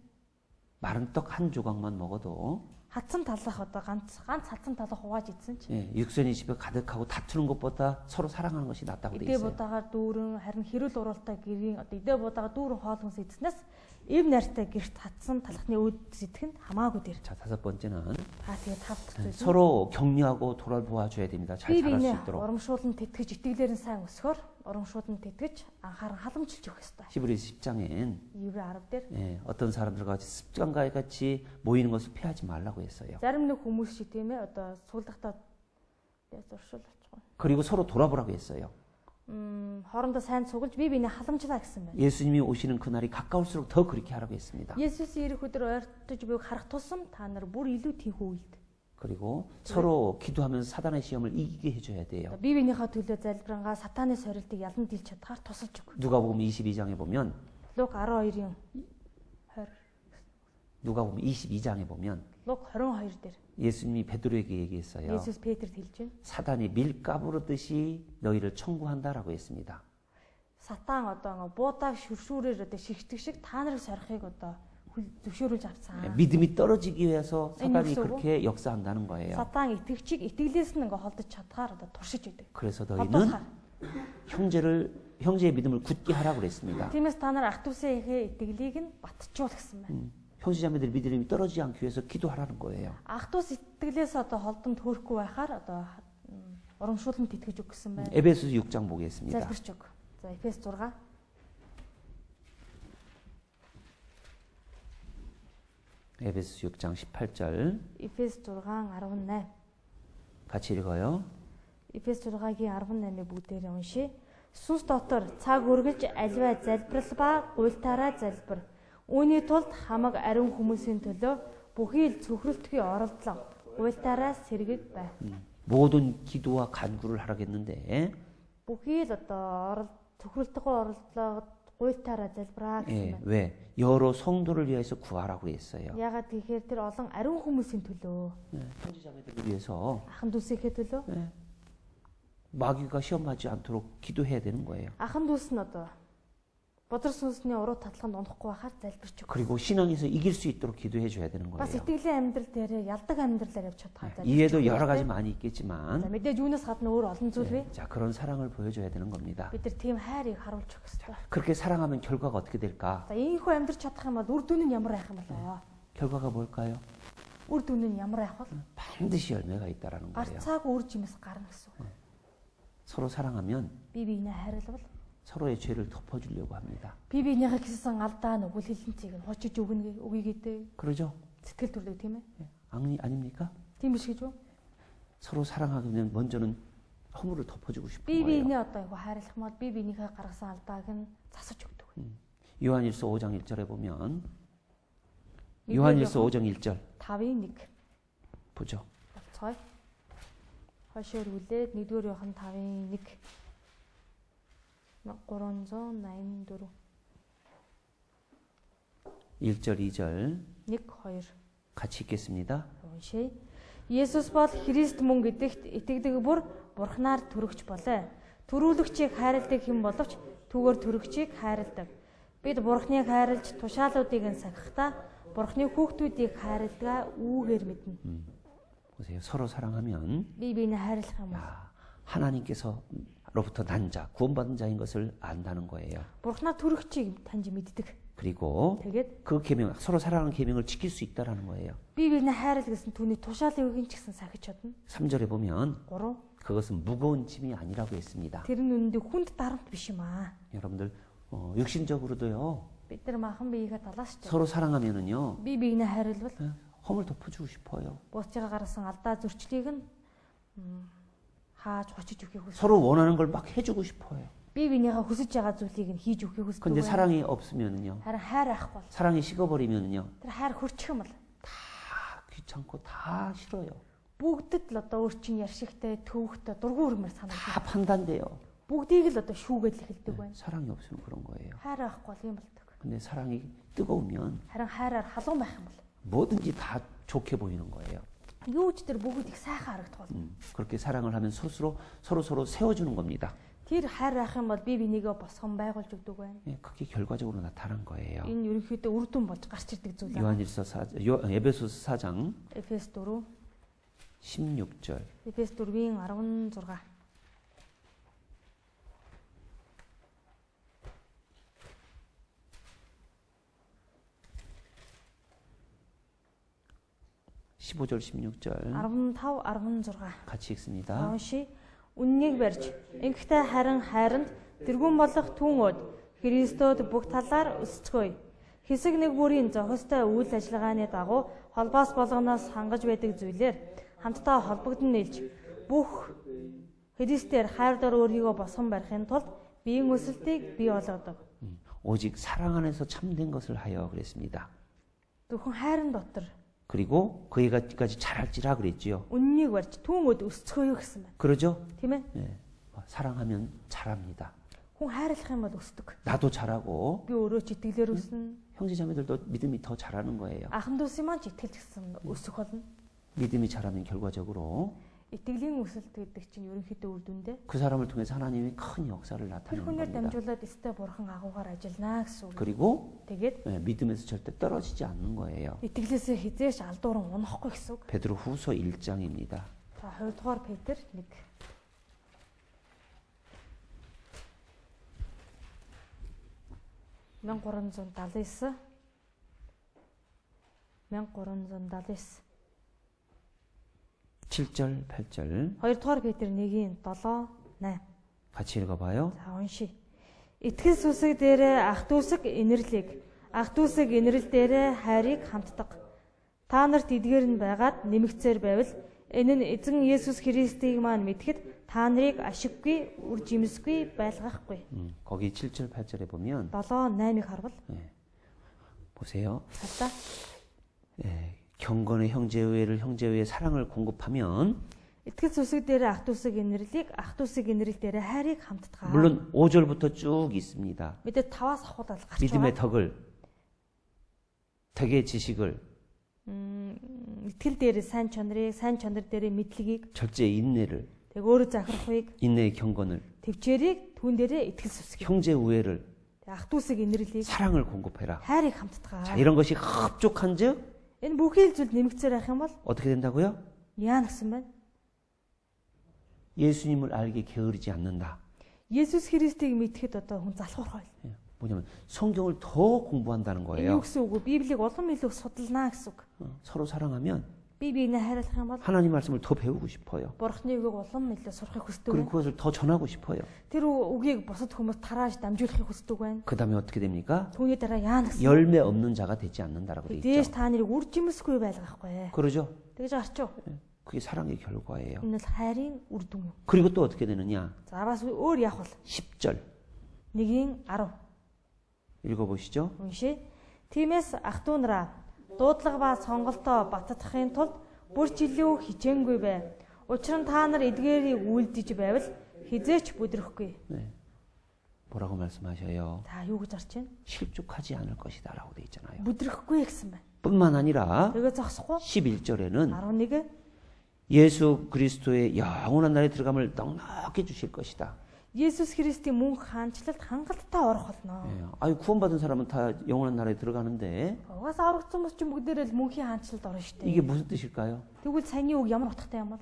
Speaker 1: 마른 떡 한 조각만 먹어도
Speaker 2: Хатсан талах одоо ганц хатсан талах хувааж идсэн ч
Speaker 1: 예, 육선이 집에 가득하고 다투는 것보다 서로 사랑하는 것이 낫다고 돼
Speaker 2: идэ
Speaker 1: 있어요.
Speaker 2: будаагаар дүүрэн харин хэрүүл уралтай гэрийн одоо идэ будаагаар дүүрэн хоолгонс идснээс эв найртай гэрт хатсан талхны үүд сэтгэнд хамаагүй дээр.
Speaker 1: 자, 다섯 번째는
Speaker 2: Тэгээ тав дахь зүйл.
Speaker 1: 서로 격려하고 돌아보아줘야 됩니다. 잘
Speaker 2: Би
Speaker 1: 자랄 수
Speaker 2: биенээ
Speaker 1: 있도록.
Speaker 2: урамшуулан тэтгэж итгэлээр нь сайн өсгөр урамшуулан тэтгэж анхааран халамжилж өгөх ёстой.
Speaker 1: 히브리서 10장엔
Speaker 2: Еврей 10 дээр
Speaker 1: 예, 어떤 사람들과 같이 습관과 같이 모이는 것을 피하지 말라고 했어요.
Speaker 2: зарим нэг хүмүүс шиг тийм ээ одоо суулгахтаа зуршуулж байгаа.
Speaker 1: 그리고 서로 돌아보라고 했어요.
Speaker 2: Хоорондоо сайн цуглаж бие биенээ халамжлаа гэсэн байна.
Speaker 1: 예수님이 오시는 그날이 가까울수록 더 그렇게 하라고 했습니다.
Speaker 2: Есүс ирэх өдөр ойртож буйг харах тусам та нар бүр илүү тийхүү үйлд.
Speaker 1: 그리고 서로 기도하면서 사단의 시험을 이기게 해줘야 돼요.
Speaker 2: Бие биенийхээ төлөө залбирангаа сатаны сорилтыг ялан дийлж чадхаар тусалж өг.
Speaker 1: 누가복음 22장에 보면
Speaker 2: Луг 12-ийн 20.
Speaker 1: 누가복음 22장에 보면
Speaker 2: Луг 22 дээр
Speaker 1: 예수님이 베드로에게 얘기했어요.
Speaker 2: Есүс Петрт хэлж байна.
Speaker 1: 사단이 밀가부르듯이 너희를 청구한다라고 했습니다.
Speaker 2: Сатан одоо буудааг шүршүүрээр одоо шигтгэх шиг та нарыг сорихыг одоо зөвшөөрүүлж авсан.
Speaker 1: 믿음이 떨어지기 위해서 사단이
Speaker 2: 육수고?
Speaker 1: 그렇게 역사한다는 거예요.
Speaker 2: Сатан итгэгчийг итгэлээс нь холдож чадхаар одоо туршиж идэг.
Speaker 1: 그래서 너희는
Speaker 2: Холдуулахаар.
Speaker 1: 형제의 믿음을 굳게 하라고 그랬습니다.
Speaker 2: Тиймээс та нар ах дүүсийнхээ итгэлийг нь батжуул гэсэн байна.
Speaker 1: 형제자매들 믿음이 떨어지지 않기 위해서 기도하라는 거예요.
Speaker 2: Ах дүүс итгэлээс одоо холдон төрөхгүй байхаар одоо урамшуулан тэтгэж өг гэсэн байна.
Speaker 1: 에베소서 6장 보겠습니다.
Speaker 2: Залбирч өг. За Эфес 6.
Speaker 1: 에베소서 6장 18절
Speaker 2: Эфес 6:18.
Speaker 1: 같이 읽어요.
Speaker 2: Эфес 6-гийн 18-ыг бүгдээрээ уншия. Сүнс дотор цаг үргэлж аливаа залбирал ба гуйлтаараа залбир. Үүний тулд хамаг ариун хүмүүсийн төлөө бүхий л цөхрөлтгий оролдлого гуйлтаараа сэргэг бай.
Speaker 1: 모든 기도와 간구를 하라겠는데
Speaker 2: Бүхий л одоо цөхрөлтгөө оролдлого гуйлтаараа залбираа гэсэн
Speaker 1: 예,
Speaker 2: байна.
Speaker 1: 왜? 여러 성도를 위해서 구하라고 했어요.
Speaker 2: Ягаад гэхээр тэр олон ариун хүмүүсийн төлөө,
Speaker 1: 형제자매들을 위해서
Speaker 2: ахан дүүсийнхээ төлөө,
Speaker 1: 마귀가 시험하지 않도록 기도해야 되는 거예요.
Speaker 2: ахан дүүс нь одоо бодрол сүнсний уруу татлаханд унахгүй байхаар залбирч өг.
Speaker 1: 그리고 신앙에서 이길 수 있도록 기도해 줘야 되는
Speaker 2: Бас
Speaker 1: 거예요.
Speaker 2: итгэлийн амьдрал дээр ялдаг амьдралаар явж чадхаар залбирч.
Speaker 1: 이해도
Speaker 2: өгөх
Speaker 1: 여러 가지
Speaker 2: хэрэгтэй.
Speaker 1: 많이
Speaker 2: За
Speaker 1: 있겠지만
Speaker 2: мэдээж үүнээс гадна өөр олон зүйл бий.
Speaker 1: 자, 그런 사랑을 보여줘야 되는 겁니다.
Speaker 2: Бид нар тийм хайрыг харуулж өгөх хэрэгтэй.
Speaker 1: 그렇게 사랑하면 결과가 어떻게 될까?
Speaker 2: За ийхүү амьдрч чадах юм бол үр дүн нь ямар байх юм болоо?
Speaker 1: 결과가 뭘까요?
Speaker 2: Үр дүн нь ямар байх вэ?
Speaker 1: 반드시 열매가 있다라는 거예요.
Speaker 2: Гарцаагүй үр жимээс гарна гэсэн үг.
Speaker 1: 서로 사랑하면
Speaker 2: Бие биенээ хайрлавал
Speaker 1: 서로의 죄를 덮어주려고 합니다.
Speaker 2: бие биенийхээ хийсэн алдаа нүгэл хилэнцгийг нь хучиж өгнө үгийгээдээ
Speaker 1: 그러죠?
Speaker 2: сэтгэл төрдөг тийм ээ.
Speaker 1: 아닙니까?
Speaker 2: Тийм биш гэж үү?
Speaker 1: 서로 사랑하면 먼저는 허물을 덮어주고 싶은
Speaker 2: Бие
Speaker 1: 거예요.
Speaker 2: биенээ одоо айгу хайрлах мод бие биенийхээ гаргасан алдааг нь засаж өгдөг.
Speaker 1: 요한일서 5장 1절에 보면 요한일서 5장 1절
Speaker 2: 5-1
Speaker 1: 보죠.
Speaker 2: болцгоё. Хойшоор үлээд 1-р Иохан 5-1 384
Speaker 1: 1절 2절
Speaker 2: 1 2
Speaker 1: 같이 읽겠습니다.
Speaker 2: уншия. Есүс бол Христ мөн гэдэгт итгэдэг бүр Бурхнаар төрөгч болоо. Төрүүлэгчийг хайрладаг хэн боловч түүгээр төрөгчийг хайрладаг. Бид Бурхныг хайрлж тушаалуудыг нь сахихдаа Бурхны хүүхдүүдийг хайрладаг үүгээр мэднэ.
Speaker 1: 보세요. 서로 사랑하면
Speaker 2: Бие биенээ хайрлах юм бол
Speaker 1: 하나님께서로부터 난 자, 구원받은 자인 것을 안다는 거예요.
Speaker 2: Бурхнаа төрөгчийг таньж мэддэг.
Speaker 1: 그리고
Speaker 2: Тэгээд
Speaker 1: 그 계명, 서로 사랑하는 계명을 지킬 수 있다라는 거예요.
Speaker 2: бие биенээ хайрал гэсэн түүний тушаалын үгийн ч гэсэн сахиж чадна.
Speaker 1: 3절에 보면
Speaker 2: 3.
Speaker 1: 그것은 무거운 짐이 아니라고 했습니다.
Speaker 2: Тэр нь үнэндээ хүнд дарамт биш юм аа.
Speaker 1: 여러분들 육신적으로도요.
Speaker 2: Бид нар махан биеийнхээ талаас ч
Speaker 1: 서로 사랑하면은요.
Speaker 2: бие биенээ хайрлал
Speaker 1: 허물 덮어주고 싶어요.
Speaker 2: бусдыгаа гаргасан алдаа зөрчлийг нь хааж хочиж өгөхийг хүсэж.
Speaker 1: 서로 원하는 걸 막 해주고 싶어요.
Speaker 2: Бие биенийхээ хүсэж байгаа зүйлийг нь хийж өгөхийг хүсдэг.
Speaker 1: 근데 사랑이 없으면은요.
Speaker 2: харин хайр ахгүй бол
Speaker 1: 사랑이 식어버리면은요.
Speaker 2: тэр хайр хөрчих юм бол
Speaker 1: 다 귀찮고 다 싫어요.
Speaker 2: бүгдэд л одоо өөр чинь яршигтай, төвөгтэй, дургуй өрмөр санагдана.
Speaker 1: 다 판단돼요.
Speaker 2: Бүгдийг л одоо шүүгээд л эхэлдэг байна.
Speaker 1: 사랑이 없으면 그런 거예요.
Speaker 2: хайр байхгүй бол юм болдог.
Speaker 1: 근데 사랑이 뜨거우면
Speaker 2: харин хайраар халуун байх юм бол
Speaker 1: 뭐든지 다 좋게 보이는 거예요.
Speaker 2: юу ч тэр бүгд их сайхан харагдах болно.
Speaker 1: 그렇게 사랑을 하면 서로 세워주는 겁니다.
Speaker 2: Тэр хайр байх юм бол бие биенийгээ босгон байгуулж өгдөг байна.
Speaker 1: 예, 그게 결과적으로 나타난 거예요.
Speaker 2: Энэ ерөнхийдөө үр дүн болж гарч ирдэг зүйл.
Speaker 1: 에베소서 4장
Speaker 2: Эфес 4
Speaker 1: 16절.
Speaker 2: Эфес 4-ийн 16.
Speaker 1: (15절) (16절)
Speaker 2: 15 16
Speaker 1: 같이 읽습니다.
Speaker 2: унши үннийг барьж ингэхдээ харин хайранд тэргүүн болох түүнүүд Христод бүх талаар өсцгөөе. Хэсэг нэг бүрийн зохистой үйл ажиллагааны дагуу холбоос болгоноос хангаж байдаг зүйлээр хамтдаа холбогдсон нийлж бүх Христээр хайраар өөрийгөө босгон барихын тулд биеийн өсөлтийг бий болгодог.
Speaker 1: 오직 사랑 안에서 참된 것을 하여 그랬습니다.
Speaker 2: Зөвхөн хайрын дотор
Speaker 1: 그리고 그에까지 잘할지라 그랬지요.
Speaker 2: үннийг барьж түүнүүд өсцгөөе гэсэн байна.
Speaker 1: 그러죠?
Speaker 2: Тийм ээ?
Speaker 1: 네. 사랑하면 잘합니다.
Speaker 2: Хүн хайрлах юм бол өсдөг.
Speaker 1: 나도 잘하고
Speaker 2: Би өөрөө ч итгэлээр өснө.
Speaker 1: 형제자매들도 믿음이 더 잘하는 거예요.
Speaker 2: Ахан дүүсийн маань ч итгэлж гисэн өсөх болно.
Speaker 1: 믿음이 잘하면 결과적으로
Speaker 2: Итгэлийн өсөлт гэдэг чинь ерөнхийдөө үр дүндээ
Speaker 1: 그 사람을 통해서 하나님이 큰 역사를
Speaker 2: тэр
Speaker 1: 나타내는
Speaker 2: хүнээр
Speaker 1: 겁니다.
Speaker 2: дамжуулаад өстэй бурхан агуугаар ажиллана гэсэн үг.
Speaker 1: 그리고
Speaker 2: Тэгээд
Speaker 1: 믿음에서 절대 떨어지지 않는 거예요.
Speaker 2: итгэлээсээ хизээш алдууран унахгүй гэсэн үг.
Speaker 1: 베드로 후서 1장입니다.
Speaker 2: За 2 дугаар Петр 1. (1379) 1379
Speaker 1: 7절, 8절
Speaker 2: 2 дугаар Петр 1-ийн 7 8.
Speaker 1: 같이 읽어봐요.
Speaker 2: За уншия. Итгэл сүсэг дээрээ ах дүүсэг инэрлийг, ах дүүсэг инэрл дээрээ хайрыг хамтдаг. Та нарт эдгээр нь байгаад нэмэгцээр байвал энэ нь эзэн Есүс Христийг маань мэдхэд та нарыг ашиггүй, үр жимсгүй байлгахгүй.
Speaker 1: 거기 7절, 8절에 보면
Speaker 2: 7 8-ыг харвал
Speaker 1: 보세요.
Speaker 2: хатаа
Speaker 1: 경건의 형제의 사랑을 공급하면
Speaker 2: итгэл сүсэг дээрээ ах дүүсэг инэрлийг, ах дүүсэг инэрл дээрээ хайрыг хамтдаг.
Speaker 1: 물론 5절부터 쭉 있습니다.
Speaker 2: Мэдээ 5-аас ахуулаад гарч
Speaker 1: 믿음의
Speaker 2: байгаа.
Speaker 1: 덕을 덕의 지식을
Speaker 2: Итгэл дээрээ сайн чанар дээрээ мэдлэгийг,
Speaker 1: 절제 인내를
Speaker 2: тэг өөрөө захирахыг,
Speaker 1: 인내의 경건을
Speaker 2: төвчээрийг түүн дээрээ итгэл сүсгийг,
Speaker 1: 형제 우애를
Speaker 2: ах дүүсэг инэрлийг,
Speaker 1: 사랑을 공급해라.
Speaker 2: хайрыг хамтдаг.
Speaker 1: 자, 이런 것이 흡족한즉
Speaker 2: Энэ бүхий л зүйл нэмэгцээр байх юм бол
Speaker 1: 어떻게 된다고요?
Speaker 2: яа гэсэн байна?
Speaker 1: 예수님을 알게 게으르지 않는다.
Speaker 2: Есүс Христийг мэдхэд одоо хүн залхуурах байл.
Speaker 1: 뭐냐면 성경을 더 공부한다는
Speaker 2: Энэ
Speaker 1: 거예요.
Speaker 2: юу гэсэн үг вэ? Библийг улам илүү судалнаа гэсэн үг.
Speaker 1: 서로 사랑하면
Speaker 2: Бие биенээ хайрлах юм бол
Speaker 1: 하나님 말씀을 더 배우고 싶어요.
Speaker 2: Бурхны үгийг улам илүү сурахыг хүсдэг
Speaker 1: 그리고
Speaker 2: байна.
Speaker 1: 그것을 더 전하고 싶어요.
Speaker 2: Тэр үгийг бусад хүмүүс тарааж дамжуулахыг хүсдэг байна.
Speaker 1: 그 다음에 어떻게 됩니까?
Speaker 2: Түүний дараа яа гэсэн.
Speaker 1: 열매 없는 자가 되지 않는다라고 돼
Speaker 2: Дээш
Speaker 1: 있죠.
Speaker 2: та нарыг үр жимсгүй байлгахгүй.
Speaker 1: 그러죠?
Speaker 2: Тэгж гарч юу?
Speaker 1: 그게 사랑의 결과예요.
Speaker 2: Энэ бол хайрын үр дүн юм.
Speaker 1: 그리고 또 어떻게 되느냐?
Speaker 2: За бас өөр яах вэ?
Speaker 1: 10절
Speaker 2: 1-ийн 10.
Speaker 1: 읽어보시죠.
Speaker 2: Уншия. Тиймээс ах トゥ нараа дуудлага ба сонголтоо баттахын тулд бүр ч илүү хичээнгүй бай. Учир нь та нар эдгээрийг үйлдэж байвал хизээч бүдрэхгүй.
Speaker 1: 네. 뭐라고 말씀하셔요?
Speaker 2: За юу гэж гарч байна?
Speaker 1: 실족하지 않을 것이다라고 돼 있잖아요.
Speaker 2: бүдрэхгүй гэсэн байна.
Speaker 1: 뿐만 아니라
Speaker 2: Тэгээ зогсохгүй
Speaker 1: 11절에는
Speaker 2: 11
Speaker 1: 예수 그리스도의 영원한 나라에 들어감을 넉넉히 주실 것이다.
Speaker 2: Есүс Христийн мөнх хаанчлалд хангалттай орох болно.
Speaker 1: 예. 아유 구원받은 사람은 다 영원한 나라에 들어가는데
Speaker 2: Угаасаа орогдсон хүмүүс чинь бүгдээрээ л мөнхийн хаанчлалд орно шүү
Speaker 1: 이게
Speaker 2: дээ.
Speaker 1: 무슨 뜻일까요?
Speaker 2: Тэгвэл саяны үг ямар утгатай юм бол?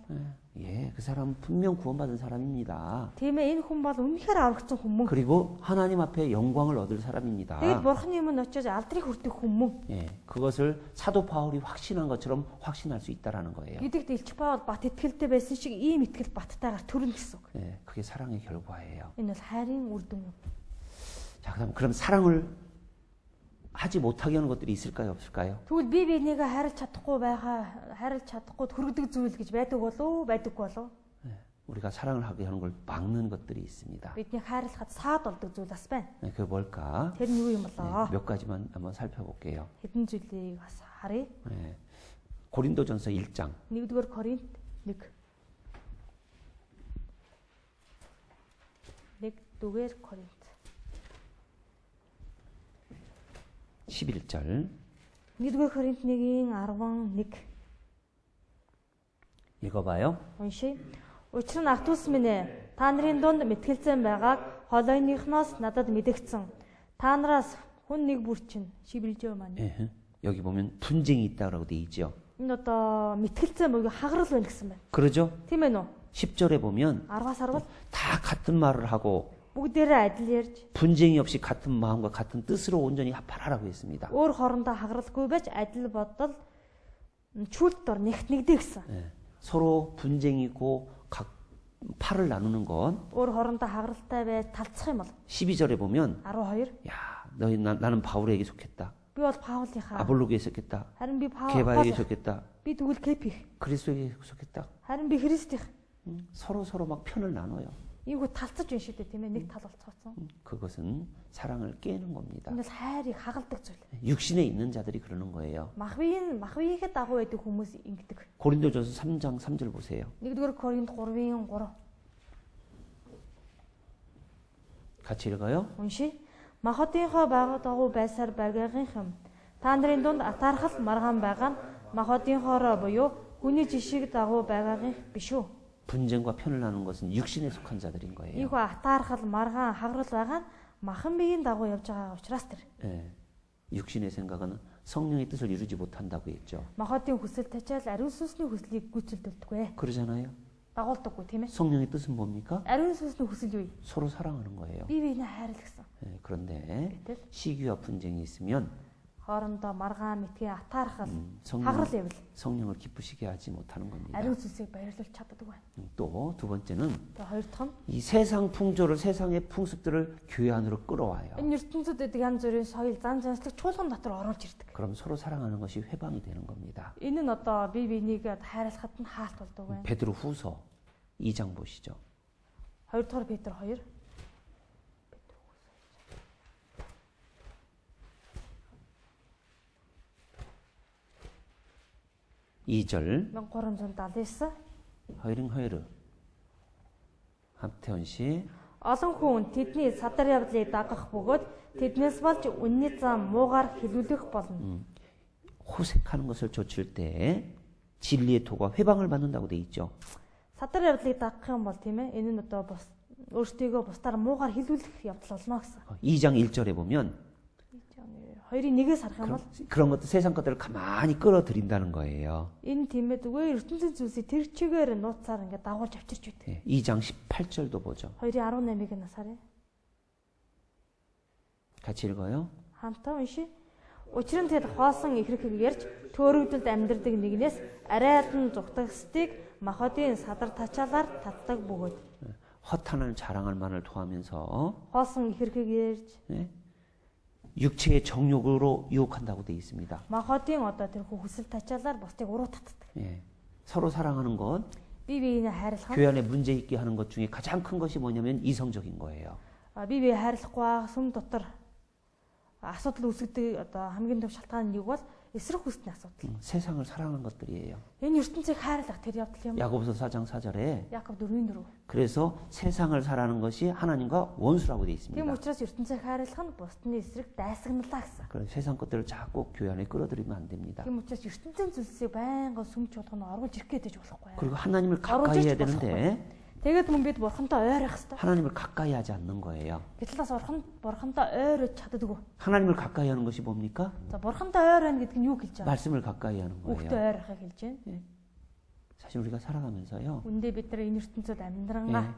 Speaker 1: 예, 그 사람은 분명 구원받은 사람입니다.
Speaker 2: Тийм ээ, энэ хүн бол үнэхээр аврагдсан хүн мөн.
Speaker 1: 그리고 하나님 앞에 영광을 얻을 사람입니다.
Speaker 2: Тэгээд бурхны өмнө очиж алдрыг хүртэх хүн мөн.
Speaker 1: 예, 그것을 사도 바울이 확신한 것처럼 확신할 수 있다라는 거예요.
Speaker 2: Гэдэгт Илч Паул бат итгэлтэй байсан шиг ийм итгэл баттайгаар төрнө гэсэн үг.
Speaker 1: 예, 그게 사랑의 결과예요.
Speaker 2: Энэ бол хайрын үр дүн юм.
Speaker 1: 자, 그럼 사랑을 하지 못하게 하는 것들이 있을까요, 없을까요?
Speaker 2: Тэгвэл би бинийгээ хайрлах чадахгүй хүргэдэг зүйл гэж байдаг болов байдаггүй болов?
Speaker 1: 예, 우리가 사랑을 하게 하는 걸 막는 것들이 있습니다.
Speaker 2: Бидний хайрлахад саад болдог зүйл бас байна.
Speaker 1: 예, 그게 뭘까?
Speaker 2: Тэр нь юу юм болоо?
Speaker 1: 몇 가지만 한번 살펴볼게요.
Speaker 2: Хэдэн зүйлийг бас харъя.
Speaker 1: 예, 고린도전서 1장
Speaker 2: 1-р Коринт 1. 1-р Коринт
Speaker 1: 11절
Speaker 2: 1-р Коринт 1-ийн 11
Speaker 1: 읽어봐요.
Speaker 2: уншия. Учир нь ах トゥ ус минь ээ, та нарын дунд мэтгэлцэн байгааг холойныхноос надад мэдэгдсэн. Та нараас хүн нэг бүр чинь шибэлжөө маань.
Speaker 1: 예, 여기 보면 분쟁이 있다라고 돼 있죠.
Speaker 2: Энэ одоо мэтгэлцэн буюу хагарал байна гэсэн байна.
Speaker 1: 그러죠?
Speaker 2: Тийм ээ нөө?
Speaker 1: 10절에 보면
Speaker 2: 10-аас харвал
Speaker 1: 다 같은 말을 하고
Speaker 2: бүгдээрээ адил ярьж
Speaker 1: 분쟁이 없이 같은 마음과 같은 뜻으로 온전히 합하라고 했습니다.
Speaker 2: өөр хоорондоо хагаралгүй байж адил бодол чүүлт дор нэгтнэгдэ гэсэн.
Speaker 1: 예, 서로 분쟁이 있고 각 팔을 나누는 건
Speaker 2: өөр хоорондоо хагаралтай байж талцах юм бол
Speaker 1: 12절에 보면
Speaker 2: 12
Speaker 1: 야, 나는 바울에게 속했다.
Speaker 2: би бол Паулынхаа
Speaker 1: 아볼로에게 속했다.
Speaker 2: харин би
Speaker 1: 게바에게 속했다.
Speaker 2: би тэгвэл Кепих
Speaker 1: 그리스도에게 속했다.
Speaker 2: харин би Христих
Speaker 1: 서로 막 편을 나눠요.
Speaker 2: ийгүү талцаж байна шүү дээ тийм ээ нэг тал болцооцсон.
Speaker 1: 그것은 사랑을 깨는 겁니다.
Speaker 2: Энэ бол хайрыг хагалдаг зүйл.
Speaker 1: 육신에 있는 자들이 그러는 거예요.
Speaker 2: Махвийнхээ дагуу байдаг хүмүүс ингэдэг.
Speaker 1: 고린도전서 3장 3절 보세요.
Speaker 2: 1-р Коринт 3-ийн 3
Speaker 1: 같이 읽어요.
Speaker 2: уншия. Махотынхоо байгаад дагуу байсаар багийнхын та нарын дунд атаархал маргаан байгаа нь махотынхоороо буюу хүний жишгийг дагуу байгаагийн биш үү?
Speaker 1: 분쟁과 편을 나누는 것은 육신에 속한 자들인 거예요.
Speaker 2: Ийхүү атаархал маргаан хагарал байгаа нь махан биеийн дагуу явж байгаа учраас тэр.
Speaker 1: 예, 육신의 생각은 성령의 뜻을 이루지 못한다고 했죠.
Speaker 2: Махотын хүсэл тачаал ариун сүнсний хүслийг гүйцэлдүүлдэггүй.
Speaker 1: 그러잖아요.
Speaker 2: Дагуулдаггүй тийм ээ.
Speaker 1: 성령의 뜻은 뭡니까?
Speaker 2: Ариун сүнсний хүсэл юу?
Speaker 1: 서로 사랑하는 거예요.
Speaker 2: Бие биенээ хайрлах гэсэн.
Speaker 1: 예, 그런데
Speaker 2: Гэтэл
Speaker 1: 시기와 분쟁이 있으면
Speaker 2: хоорондоо маргаан мэтгийн атаархал хагарал явбал
Speaker 1: 성령을 기쁘시게 하지 못하는 겁니다.
Speaker 2: ариун сүнсийг баярлуулж чаддаг байна.
Speaker 1: 또 두 번째는
Speaker 2: Тэгээ хоёр дахь нь
Speaker 1: 이 세상 풍조를 세상의 풍습들을 교회 안으로 끌어와요.
Speaker 2: энэ ертөнцид эдэг янз бүрийн соёл зан заншлыг чуулган дотор оруулж ирдэг.
Speaker 1: 그럼 서로 사랑하는 것이 회방이 되는 겁니다.
Speaker 2: Энэ нь одоо бие биенийг хайрлахад нь хаалт болдог байна.
Speaker 1: 베드로 후서 2장 보시죠.
Speaker 2: 2 дугаар Петр 2
Speaker 1: 2절
Speaker 2: 1379
Speaker 1: 허이릉허이르 함태원 씨
Speaker 2: олон хүн тэдний садар явдлыг дагах бөгөөд тэднээс болж үнний зам муугаар хилүүлэх болно.
Speaker 1: 호색하는 것을 좇을 때 진리의 도가 회방을 받는다고 돼 있죠.
Speaker 2: Садар явдлыг дагах юм бол тийм ээ энэ нь одоо бас өөртөө бусдаар муугаар хилүүлэх явдал болно гэсэн.
Speaker 1: 2장 1절에 보면
Speaker 2: 2-ын 1-ээс харах юм бол
Speaker 1: 그런 것들 세상 것들을 가만히 끌어들인다는 거예요.
Speaker 2: энэ тийм ээ зүгээр ертөнцийн зүйлсийг тэр чигээр нууцаар ингээд дагуулж авчирч үйт.
Speaker 1: 2장 18절도 보죠.
Speaker 2: 2-ын 18-ыг нь насаарай.
Speaker 1: 같이 읽어요.
Speaker 2: Хамтаа уншия. Учир нь тэд хоосон ихрэхийг ярьж төөрөгдөлд амьдардаг нэгнээс арайдан зүгтгсдгийг махотын садар тачаалаар татдаг бөгөөд.
Speaker 1: 허탄을 자랑할 만을 토하면서
Speaker 2: Хоосон ихрэхийг ярьж
Speaker 1: 육체의 정욕으로 유혹한다고 돼 있습니다.
Speaker 2: махотын одоо тэрхүү хүсэл тачаалаар бусдыг уруу татдаг.
Speaker 1: 예. 서로 사랑하는 것,
Speaker 2: Бие биенээ хайрлах
Speaker 1: 교회 안에 문제 있게 하는 것 중에 가장 큰 것이 뭐냐면 이성적인 거예요.
Speaker 2: бие бие хайрлахгүй сүм дотор асуудал үүсгдэг одоо хамгийн том шалтгаан нь нэг бол эсрэг хүсний асуудал.
Speaker 1: 세상을 사랑하는 것들이에요.
Speaker 2: Энэ ертөнцийг хайрлах тэр явдал юм.
Speaker 1: 야고보서 4장 4절에
Speaker 2: Яков 4:4.
Speaker 1: 그래서 세상을 사랑하는 것이 하나님과 원수라고 돼 있습니다.
Speaker 2: Тийм учраас ертөнцийг хайрлах нь бусдын эсрэг дайсагналаа гэсэн.
Speaker 1: 그래서 세상 것들을 자꾸 교회 안에 끌어들이면 안 됩니다.
Speaker 2: Тийм учраас ертөнцийн зүйлсийг байнга сүмч болгоно оруулж ирэх гэж болохгүй.
Speaker 1: 그리고 하나님을 가까이 해야 되는데
Speaker 2: Тэгээд мөн бид бурхантай ойрох хэрэгтэй.
Speaker 1: 하나님을 가까이 하지 않는 거예요.
Speaker 2: Гэтэл бас бурхантай ойрож чаддаггүй.
Speaker 1: 하나님을 가까이 하는 것이 뭡니까?
Speaker 2: За бурхантай ойр байна гэдэг нь юу хэлж байгаа?
Speaker 1: 말씀을 가까이 하는
Speaker 2: Үгтэй
Speaker 1: 거예요.
Speaker 2: ойрохыг хэлж байна.
Speaker 1: 사실 우리가 살아가면서요.
Speaker 2: Үндэ бид нар энэ ертөнцид
Speaker 1: 예,
Speaker 2: амьдрангаа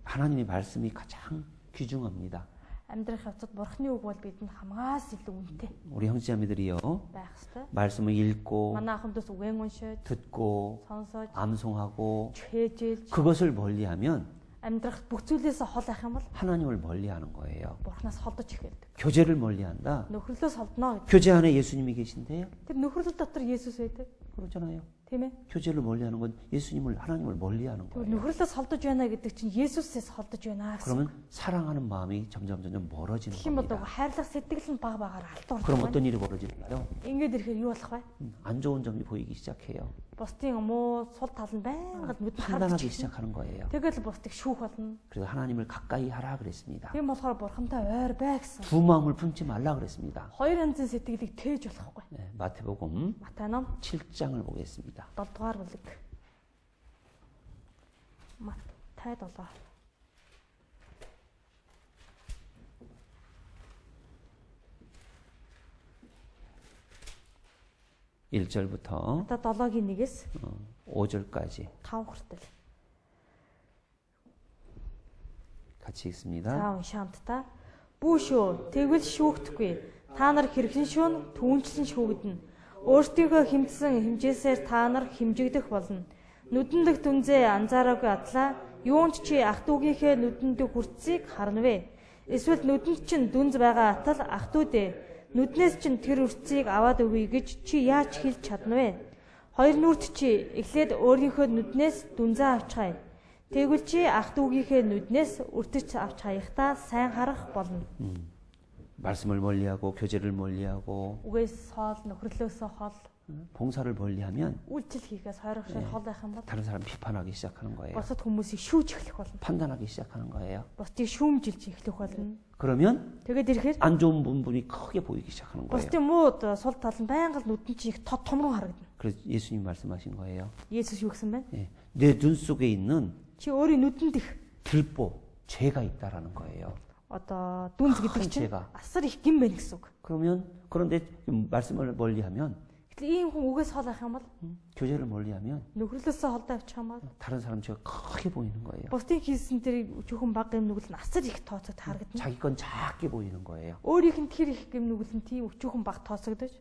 Speaker 1: 하나님의 말씀이 가장 귀중합니다.
Speaker 2: амьдрах явцад Бурхны үг бол бидэнд хамгаас илүү үнэтэй
Speaker 1: 우리 형제자매들이요.
Speaker 2: байх ёстой.
Speaker 1: 말씀을 읽고
Speaker 2: Манай ахмадс үгэн уншиж,
Speaker 1: 듣고
Speaker 2: сонсож,
Speaker 1: 암송하고
Speaker 2: чэжэлж
Speaker 1: 그것을 멀리하면
Speaker 2: амьдрах бүх зүйлээс хол ах юм бол
Speaker 1: 하나님을 멀리하는 거예요.
Speaker 2: Бурхнаас холдож эхэлдэг.
Speaker 1: 교제를 멀리한다.
Speaker 2: Нөхрөлөөс холдно гэдэг.
Speaker 1: 교제 안에 예수님이 계신데요.
Speaker 2: Тэр нөхрөл дотор Есүс байдаг.
Speaker 1: 그러잖아요.
Speaker 2: Тийм ээ.
Speaker 1: 교제를 멀리하는 건 예수님을 하나님을 멀리하는
Speaker 2: Тэгвэл
Speaker 1: 거예요.
Speaker 2: нөхрөлөөс холдож байна гэдэг чинь Есүсээс холдож байна гэсэн.
Speaker 1: 그러면 사랑하는 마음이 점점 멀어지는
Speaker 2: Тэгэх юм бол
Speaker 1: 겁니다.
Speaker 2: хайрлах сэтгэл нь баг багаар алтуурдаг.
Speaker 1: 그럼
Speaker 2: байна.
Speaker 1: 어떤 일이 벌어질까요?
Speaker 2: Ингээд ирэхээр юу болох вэ?
Speaker 1: 안 좋은 점이 보이기 시작해요.
Speaker 2: Бусдын муу сул тал нь байнга нүд
Speaker 1: 판단하기
Speaker 2: харагдаж.
Speaker 1: 시작하는 거예요.
Speaker 2: Тэгэл бусдыг шүүх болно.
Speaker 1: 그래서 하나님을 가까이 하라 그랬습니다.
Speaker 2: Тийм болохоор Бурхантай ойр бай гэсэн.
Speaker 1: 두 마음을 품지 말라 그랬습니다.
Speaker 2: Хоёр янзын сэтгэлийг тээж болохгүй.
Speaker 1: 네, 마태복음
Speaker 2: Матай ном
Speaker 1: 7장을 보겠습니다.
Speaker 2: 7 дугаар бүлэг. Матай 7.
Speaker 1: (1절부터)
Speaker 2: Матай 7-гийн 1-ээс
Speaker 1: 5절까지
Speaker 2: 5 хүртэл.
Speaker 1: 같이 읽습니다.
Speaker 2: За унши хамтдаа. Бүү шүү, тэгвэл шүүхдэггүй. Та нар хэрхэн шүүн түүнчлэн шүүгдэнэ. Өөрсдийнхөө хэмжсэн хэмжээсээр та нар хэмжигдэх болно. Нүдэн дэх дүнзээ анзаараагүй атлаа юунч чи ах дүүгийнхээ нүдэнд хүрцгийг харна вэ? Эсвэл нүдэнд чинь дүнз байгаа атал ах дүүдээ нүднээс чинь тэр үрцгийг аваад өгье гэж чи яаж хэлж чадна вэ? Хоёр нүрт чи эхлээд өөрийнхөө нүднээс дүнзээ авчхай. Тэгвэл чи ах дүүгийнхээ нүднээс үртэж авч хаяхдаа сайн харах болно.
Speaker 1: 말씀을 멀리하고 교제를 멀리하고
Speaker 2: Үгээс хоол, нөхрөлөөсөө хоол,
Speaker 1: 봉사를 멀리하면
Speaker 2: үйлчлэл хийхээс хойрогшоо хоол байх юм бол
Speaker 1: 다른 사람 비판하기 시작하는 거예요.
Speaker 2: бусад хүмүүсийг шүүж эхлэх болно.
Speaker 1: 판단하기 시작하는 거예요.
Speaker 2: Бусдыг шүүмжилж эхлэх болно.
Speaker 1: 그러면
Speaker 2: Тэгээд ирэхээр
Speaker 1: 안 좋은 부분이 크게 보이기 시작하는 거예요.
Speaker 2: бусдын муу сул тал нь байнга л нүдэн чинь их томрон харагдана.
Speaker 1: 그래서 예수님 말씀하신 거예요.
Speaker 2: Есүс юу гэсэн бэ?
Speaker 1: 예, 내 눈 속에 있는
Speaker 2: Чи өөрийн нүдэнд их
Speaker 1: 들보 죄가 있다라는 거예요.
Speaker 2: одоо дүнз гэдэг чинь
Speaker 1: 제가.
Speaker 2: асар их гин байна гэсэн үг.
Speaker 1: 그런데 말씀을 멀리하면
Speaker 2: Гэтэл ийм хүн үгээс хоол авах юм бол
Speaker 1: 교제를 멀리하면
Speaker 2: нөхрөлөөсөө холдоо авчих юм бол
Speaker 1: 다른 사람 죄가 크게 보이는 거예요.
Speaker 2: бусдын хийсэн тэр зөвхөн баг юм нүгэл нь асар их тооцоод харагдана.
Speaker 1: 자기 건 작게 보이는 거예요.
Speaker 2: Өөрийнх нь тэр их юм нүгэл нь тийм өчүүхэн баг тооцогдож.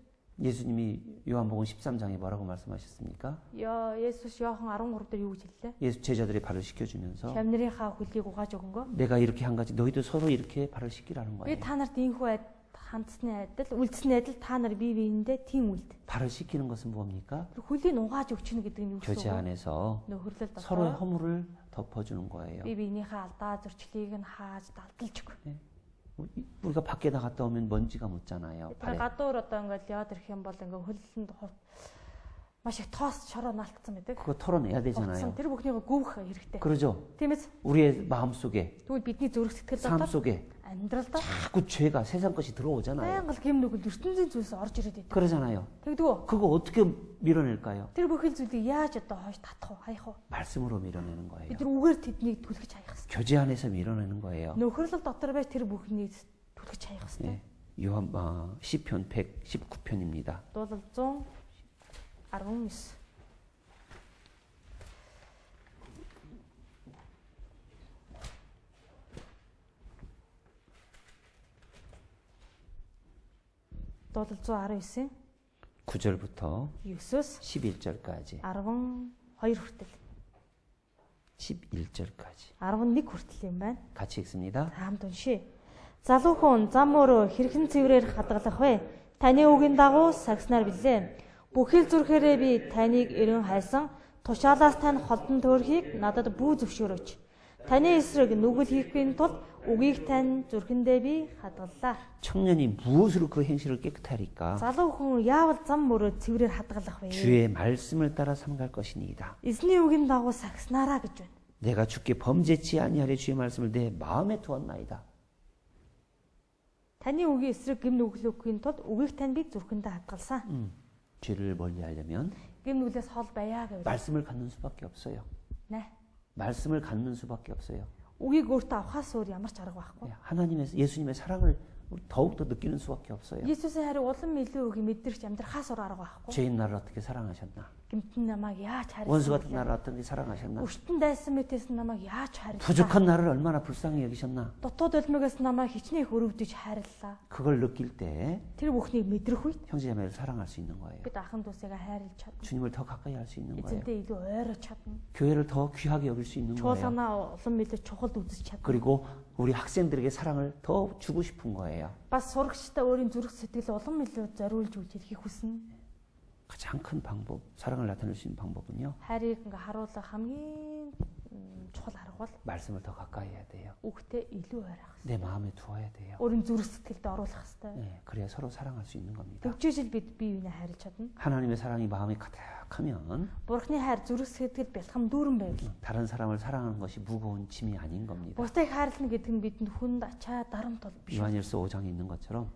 Speaker 1: 예수님이 요한복음 13장에 뭐라고 말씀하셨습니까?
Speaker 2: Есүс Иохан 13 дээр юу гэж хэллээ?
Speaker 1: 예수 제자들의 발을 씻겨주면서
Speaker 2: Шамнырийнхаа хөлийг угааж өгөнгөө.
Speaker 1: 내가 이렇게 한 가지 너희도 서로 이렇게 발을 씻기라는
Speaker 2: Би
Speaker 1: 거예요.
Speaker 2: та нарт ийхүү хандсны адил, үлдсэний адил та нар бие биендээ тийм үлд.
Speaker 1: 발을 씻기는 것은 뭡니까?
Speaker 2: Тэр хөлийг угааж өгчнө гэдэг нь юу
Speaker 1: 교제
Speaker 2: гэсэн үг?
Speaker 1: 안에서
Speaker 2: Нөхөрлөл
Speaker 1: 서로의
Speaker 2: дотор
Speaker 1: 허물을 덮어주는 거예요.
Speaker 2: бие биенийхээ алдаа зөрчлийг нь хааж далдалж өг.
Speaker 1: 우리가 밖에 나갔다 오면 먼지가 묻잖아요.
Speaker 2: Тэр
Speaker 1: 발에.
Speaker 2: гадуур одоо ингээл яваад ирэх юм бол ингээл хөллөнд маш их тоос шороо наалтсан байдаг.
Speaker 1: 그거 털어내야
Speaker 2: Угтсан
Speaker 1: 되잖아요.
Speaker 2: тэр бүхнийг гүөх хэрэгтэй.
Speaker 1: 그러죠?
Speaker 2: Тиймээс
Speaker 1: 우리의 마음속에,
Speaker 2: тэгвэл бидний зүрх сэтгэл
Speaker 1: 삶
Speaker 2: дотор
Speaker 1: 속에
Speaker 2: амьдралдаа
Speaker 1: 자꾸 죄가 세상 것이 들어오잖아요.
Speaker 2: байнга л гэм нүгэл ертөнцийн зүйлс орж ирээд байдаг.
Speaker 1: 그러잖아요.
Speaker 2: Тэгдэггүй.
Speaker 1: 그거 어떻게 밀어낼까요?
Speaker 2: Тэр бүхэл зүйлийг яаж одоо хойш татах вэ? Хаях вэ?
Speaker 1: 말씀으로 밀어내는 거예요.
Speaker 2: Бид нар үгээр тэднийг түлхэж хаях хэрэгтэй.
Speaker 1: 교제 안에서 밀어내는 거예요.
Speaker 2: Нөхөрлөл дотор байж тэр бүхнийг түлхэж хаях хэрэгтэй.
Speaker 1: 예. 시편 119편입니다.
Speaker 2: Дуулал 119. Дуулал 119.
Speaker 1: 9절부터
Speaker 2: 9-өөс
Speaker 1: 11절까지.
Speaker 2: 12 хүртэл.
Speaker 1: 11절까지.
Speaker 2: 11 хүртэл юм байна.
Speaker 1: 같이 읽습니다.
Speaker 2: Хамт уншия. Залуу хүн зам өөрөө хэрхэн цэврээр хадгалах вэ? Таны үгийн дагуу сагснаар билээ. Бүхэл зүрхээрээ би таныг эрен хайсан. Тушаалаас тань холдон төөрхийг надад бүү зөвшөөрөөч. Таны эсрэг нүгэл хийхин тулд үгийг тань зүрхэндээ би хадгаллаа.
Speaker 1: 청년이 무엇으로 그 행실을 깨끗하리까?
Speaker 2: Залуу хүн яавал зам өөрөө цэврээр хадгалах вэ?
Speaker 1: 주의 말씀을 따라 삼갈 것이니이다.
Speaker 2: Эзний үгийн дагуу сагснараа гэж байна.
Speaker 1: 내가 주께 범죄치 아니하리 주의 말씀을 내 마음에 두었나이다.
Speaker 2: Таны үгийн эсрэг гэм нүглөхийн тулд үгийг тань би зүрхэндээ хадгалсан.
Speaker 1: 죄를 멀리하려면
Speaker 2: Гэм нүглээс хол баяа гэвэл.
Speaker 1: 말씀을 갖는 수밖에 없어요.
Speaker 2: Нэ.
Speaker 1: 말씀을 갖는 수밖에 없어요.
Speaker 2: Үгийг өөртөө авахаас өөр ямар ч арга байхгүй.
Speaker 1: 하나님의 예수님의 사랑을 더욱더 느끼는 수밖에 없어요.
Speaker 2: Есүсийн хариу улам илүү их мэдрэгч амьдрахаас өөр арга байхгүй.
Speaker 1: 죄인 나를 어떻게 사랑하셨나?
Speaker 2: Гэмтэн намайг яаж
Speaker 1: 원수
Speaker 2: харилсан
Speaker 1: 같은 나를 어떻게 사랑하셨나?
Speaker 2: Өртөн дайсан мэтээс намайг яаж харилсан
Speaker 1: 부족한 나를 얼마나 불쌍히 여기셨나?
Speaker 2: Дотоод улмигаас намайг хичнээн их өрөвдөж хайрлаа
Speaker 1: 그걸 느낄 때
Speaker 2: Тэр бүхнийг мэдрэх үед
Speaker 1: 형제자매를 사랑할 수 있는 거예요.
Speaker 2: бид ахын дүүсээ хайрлаж чадна
Speaker 1: 주님을 더 가까이 할 수 있는 거예요.
Speaker 2: Эзэнтэй илүү ойроо чадна
Speaker 1: 교회를 더 귀하게 여길 수 있는 거예요.
Speaker 2: Чуулганаа улам илүү чухал үзэж чадна
Speaker 1: 그리고 우리 학생들에게 사랑을 더 주고 싶은 거예요.
Speaker 2: Бас сурагчтай өөрийн зүрх сэтгэл улам илүү зориулж үлдээхийг хүснэ
Speaker 1: 가장 큰 방법, 사랑을 나타낼 수 있는 방법은요.
Speaker 2: Хайрыг ингээ харуулах хамгийн чухал арга бол
Speaker 1: 말씀을 더 가까이 해야 돼요.
Speaker 2: үгтэй илүү ойрох
Speaker 1: 내 마음에 두어야 돼요.
Speaker 2: өөрийн зүрх сэтгэлд оруулах хэрэгтэй
Speaker 1: 네, 그래야 서로 사랑할 수 있는 겁니다.
Speaker 2: Тэгжижил бид бие биенээ хайрлаж чадна
Speaker 1: 하나님의 사랑이 마음에 가득하면
Speaker 2: Бурхны хайр зүрх сэтгэл бэлтгэм дүүрэн байвал
Speaker 1: 다른 사람을 사랑하는 것이 무거운 짐이 아닌 겁니다.
Speaker 2: Бусдыг хайрлана гэдэг нь бидэнд хүнд ачаа дарамт бол биш.
Speaker 1: 요한일서 5장에 있는 것처럼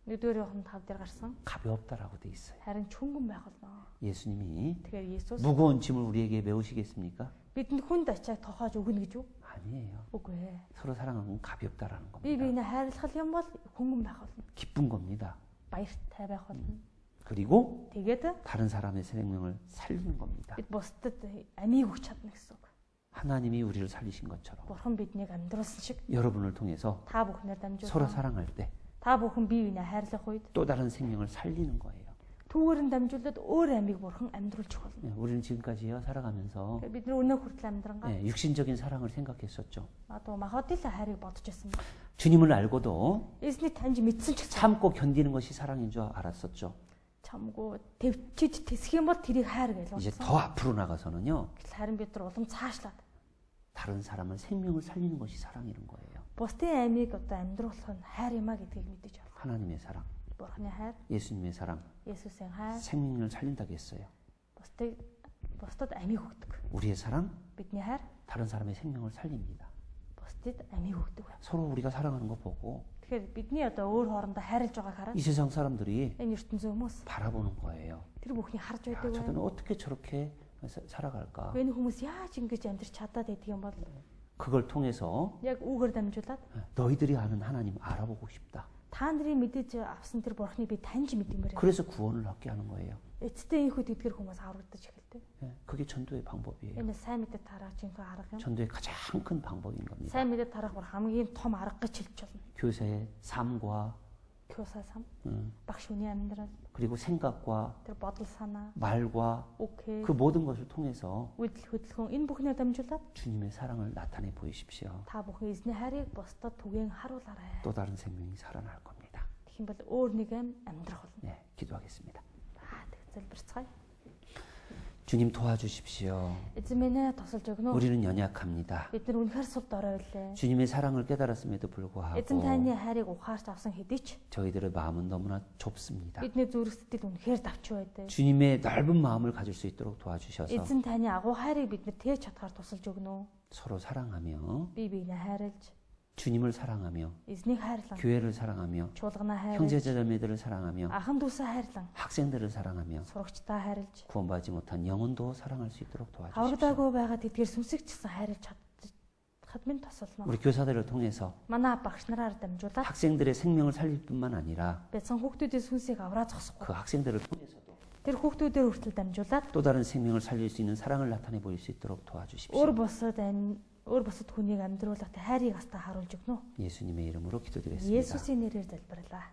Speaker 2: 1-р Иохан 5- дээр гарсан.
Speaker 1: 가볍다라고 돼 있어요.
Speaker 2: Харин чөнгөн байх болно.
Speaker 1: 예수님이
Speaker 2: Тэгэхээр Есүс
Speaker 1: 무거운 짐을 우리에게 메우시겠습니까?
Speaker 2: бидэнд хүнд ачааг тохоож өгнө гэж үү?
Speaker 1: 아니에요.
Speaker 2: Үгүй ээ.
Speaker 1: 서로 사랑하는 건 가볍다라는
Speaker 2: Бие
Speaker 1: 겁니다.
Speaker 2: биенээ хайрлах юм бол хөнгөн байх болно.
Speaker 1: 기쁜 겁니다.
Speaker 2: Баяртай байх болно.
Speaker 1: 그리고
Speaker 2: Тэгээд
Speaker 1: 다른 사람의 생명을 살리는 겁니다.
Speaker 2: бид бусдад амийг өгч чадна гэсэн үг.
Speaker 1: 하나님이 우리를 살리신 것처럼
Speaker 2: Бурхан биднийг амьдруулсан шиг
Speaker 1: 여러분을 통해서
Speaker 2: та бүхнээр
Speaker 1: 서로
Speaker 2: дамжуулан
Speaker 1: 사랑할 때 또
Speaker 2: та бүхэн бие биенээ хайрлах үед
Speaker 1: 다른 생명을 살리는 거예요.
Speaker 2: түүгээр нь дамжуулаад өөр амийг Бурхан амьдруулж болно.
Speaker 1: 예, 우리는 지금까지요 살아가면서
Speaker 2: Бид нар өнөө хүртэл амьдрангаа
Speaker 1: 예, 육신적인 사랑을 생각했었죠.
Speaker 2: одоо махадилаа хайрыг бодож байсан.
Speaker 1: 주님을 알고도
Speaker 2: Эзнийг таньж мэдсэн ч гэсэн
Speaker 1: 참고 견디는 것이 사랑인 줄 알았었죠.
Speaker 2: чамгүй төвчж тэсэх юм бол тэрийг хайр гэж
Speaker 1: 이제
Speaker 2: бодсон.
Speaker 1: 더 앞으로 나가서는요
Speaker 2: Харин бид нар улам цаашлаад
Speaker 1: 다른 사람은 생명을 살리는 것이 사랑이는 거예요.
Speaker 2: бусдын амийг одоо амьдруулах нь хайр юмаа гэдгийг мэдэж байна.
Speaker 1: 하나님의 사랑,
Speaker 2: Бурханы хайр,
Speaker 1: 예수님의 사랑,
Speaker 2: Есүсийн хайр
Speaker 1: 생명을 살린다고 했어요.
Speaker 2: бусдад амийг өгдөг.
Speaker 1: 우리의 사랑,
Speaker 2: Бидний хайр
Speaker 1: 다른 사람의 생명을 살립니다.
Speaker 2: бусдад амийг өгдөг.
Speaker 1: 서로 우리가 사랑하는 거 보고
Speaker 2: Тэгэхээр бидний одоо өөр хоорондоо хайрлаж байгааг хараад
Speaker 1: 이 세상 사람들이
Speaker 2: энэ ертөнцийн хүмүүс
Speaker 1: 바라보는 거예요.
Speaker 2: тэр бүхнийг харж
Speaker 1: 야,
Speaker 2: байдаг
Speaker 1: 저들은
Speaker 2: байна.
Speaker 1: 어떻게 저렇게 살아갈까?
Speaker 2: Энэ хүмүүс яаж ингэж амьдрч чадаад байдаг юм бол
Speaker 1: 그걸 통해서
Speaker 2: яг үүгээр дамжуулаад
Speaker 1: 너희들이 아는 하나님 알아보고 싶다.
Speaker 2: та нарын мэдээж авсан тэр Бурхныг би таньж мэдгэмээр байна.
Speaker 1: 그래서 구원을 얻게 하는 거예요.
Speaker 2: Эцэстээ энэ хөт эдгэр хүмүүс аврагдаж эхэлдэг.
Speaker 1: 예, 그게 전도의 방법이에요.
Speaker 2: Энэ сайн мэдээ тарах жинхэнэ арга юм.
Speaker 1: 전도의 가장 큰 방법인 겁니다.
Speaker 2: Сайн мэдээ тарах бүр хамгийн том арга гэж хэлж болно.
Speaker 1: 교사의 삶과
Speaker 2: 교사 삶,
Speaker 1: 음,
Speaker 2: багш хүний амьдрал,
Speaker 1: 그리고 생각과
Speaker 2: тэр бодол санаа,
Speaker 1: 말과
Speaker 2: үг,
Speaker 1: 그 모든 것을 통해서
Speaker 2: үйл хөдөлгөөн энэ бүхнээр дамжуулаад
Speaker 1: 주님의 사랑을 나타내 보이십시오.
Speaker 2: та бүхэн эзний хайрыг бусдад түгээн харуулаарай.
Speaker 1: 또 다른 생명이 살아날 겁니다.
Speaker 2: Тэгэх юм бол өөр нэг юм амьдрах болно.
Speaker 1: 네, 기도하겠습니다.
Speaker 2: Тэг залбирцгаая.
Speaker 1: 주님 도와주십시오.
Speaker 2: Эзэн минь ээ тусалж өгнө.
Speaker 1: 우리는 연약합니다.
Speaker 2: Бид нар үнэхээр сул дорой байлээ.
Speaker 1: 주님의 사랑을 깨달았음에도
Speaker 2: Эзэн
Speaker 1: 불구하고
Speaker 2: таны хайрыг ухаарч авсан хэдий ч
Speaker 1: 저희들의 마음은 너무나 좁습니다.
Speaker 2: бидний зүрх сэтгэл үнэхээр давч байдаг.
Speaker 1: 주님의 넓은 마음을 가질 수 있도록 도와주셔서
Speaker 2: Эзэн таны агуу хайрыг бид нар тээж чадхаар тусалж өгнө.
Speaker 1: 서로 사랑하며
Speaker 2: Бие биенээ хайрлаж,
Speaker 1: 주님을 사랑하며
Speaker 2: эзнийг хайрлан,
Speaker 1: 교회를 사랑하며
Speaker 2: чуулганаа хайрлаж,
Speaker 1: 형제자매들을 사랑하며
Speaker 2: ахын дүүсээ хайрлан,
Speaker 1: 학생들을 사랑하며
Speaker 2: сурагчдаа хайрлаж,
Speaker 1: 구원받지 못한 영혼도 사랑할 수 있도록 도와주십시오.
Speaker 2: аврагдаагүй байгаа тэдгээр сүнсэг ч гэсэн хайрлаж чадхад минь тусална.
Speaker 1: 우리 교사들을 통해서
Speaker 2: Манай багш нараар дамжуулаад
Speaker 1: 학생들의 생명을 살릴 뿐만 아니라
Speaker 2: бяцхан хүүхдүүдийн сүнсийг авраа зогсохгүй.
Speaker 1: 그 학생들을 통해서도
Speaker 2: Тэр хүүхдүүдээр хүртэл дамжуулаад
Speaker 1: 또 다른 생명을 살릴 수 있는 사랑을 나타내 보일 수 있도록 도와주십시오.
Speaker 2: өөр бусад хүнийг амьдруулах хайрыг хастаа харуулж өгнө.
Speaker 1: 예수님의 이름으로 기도드렸습니다.
Speaker 2: Есүсийн нэрээр залбирлаа.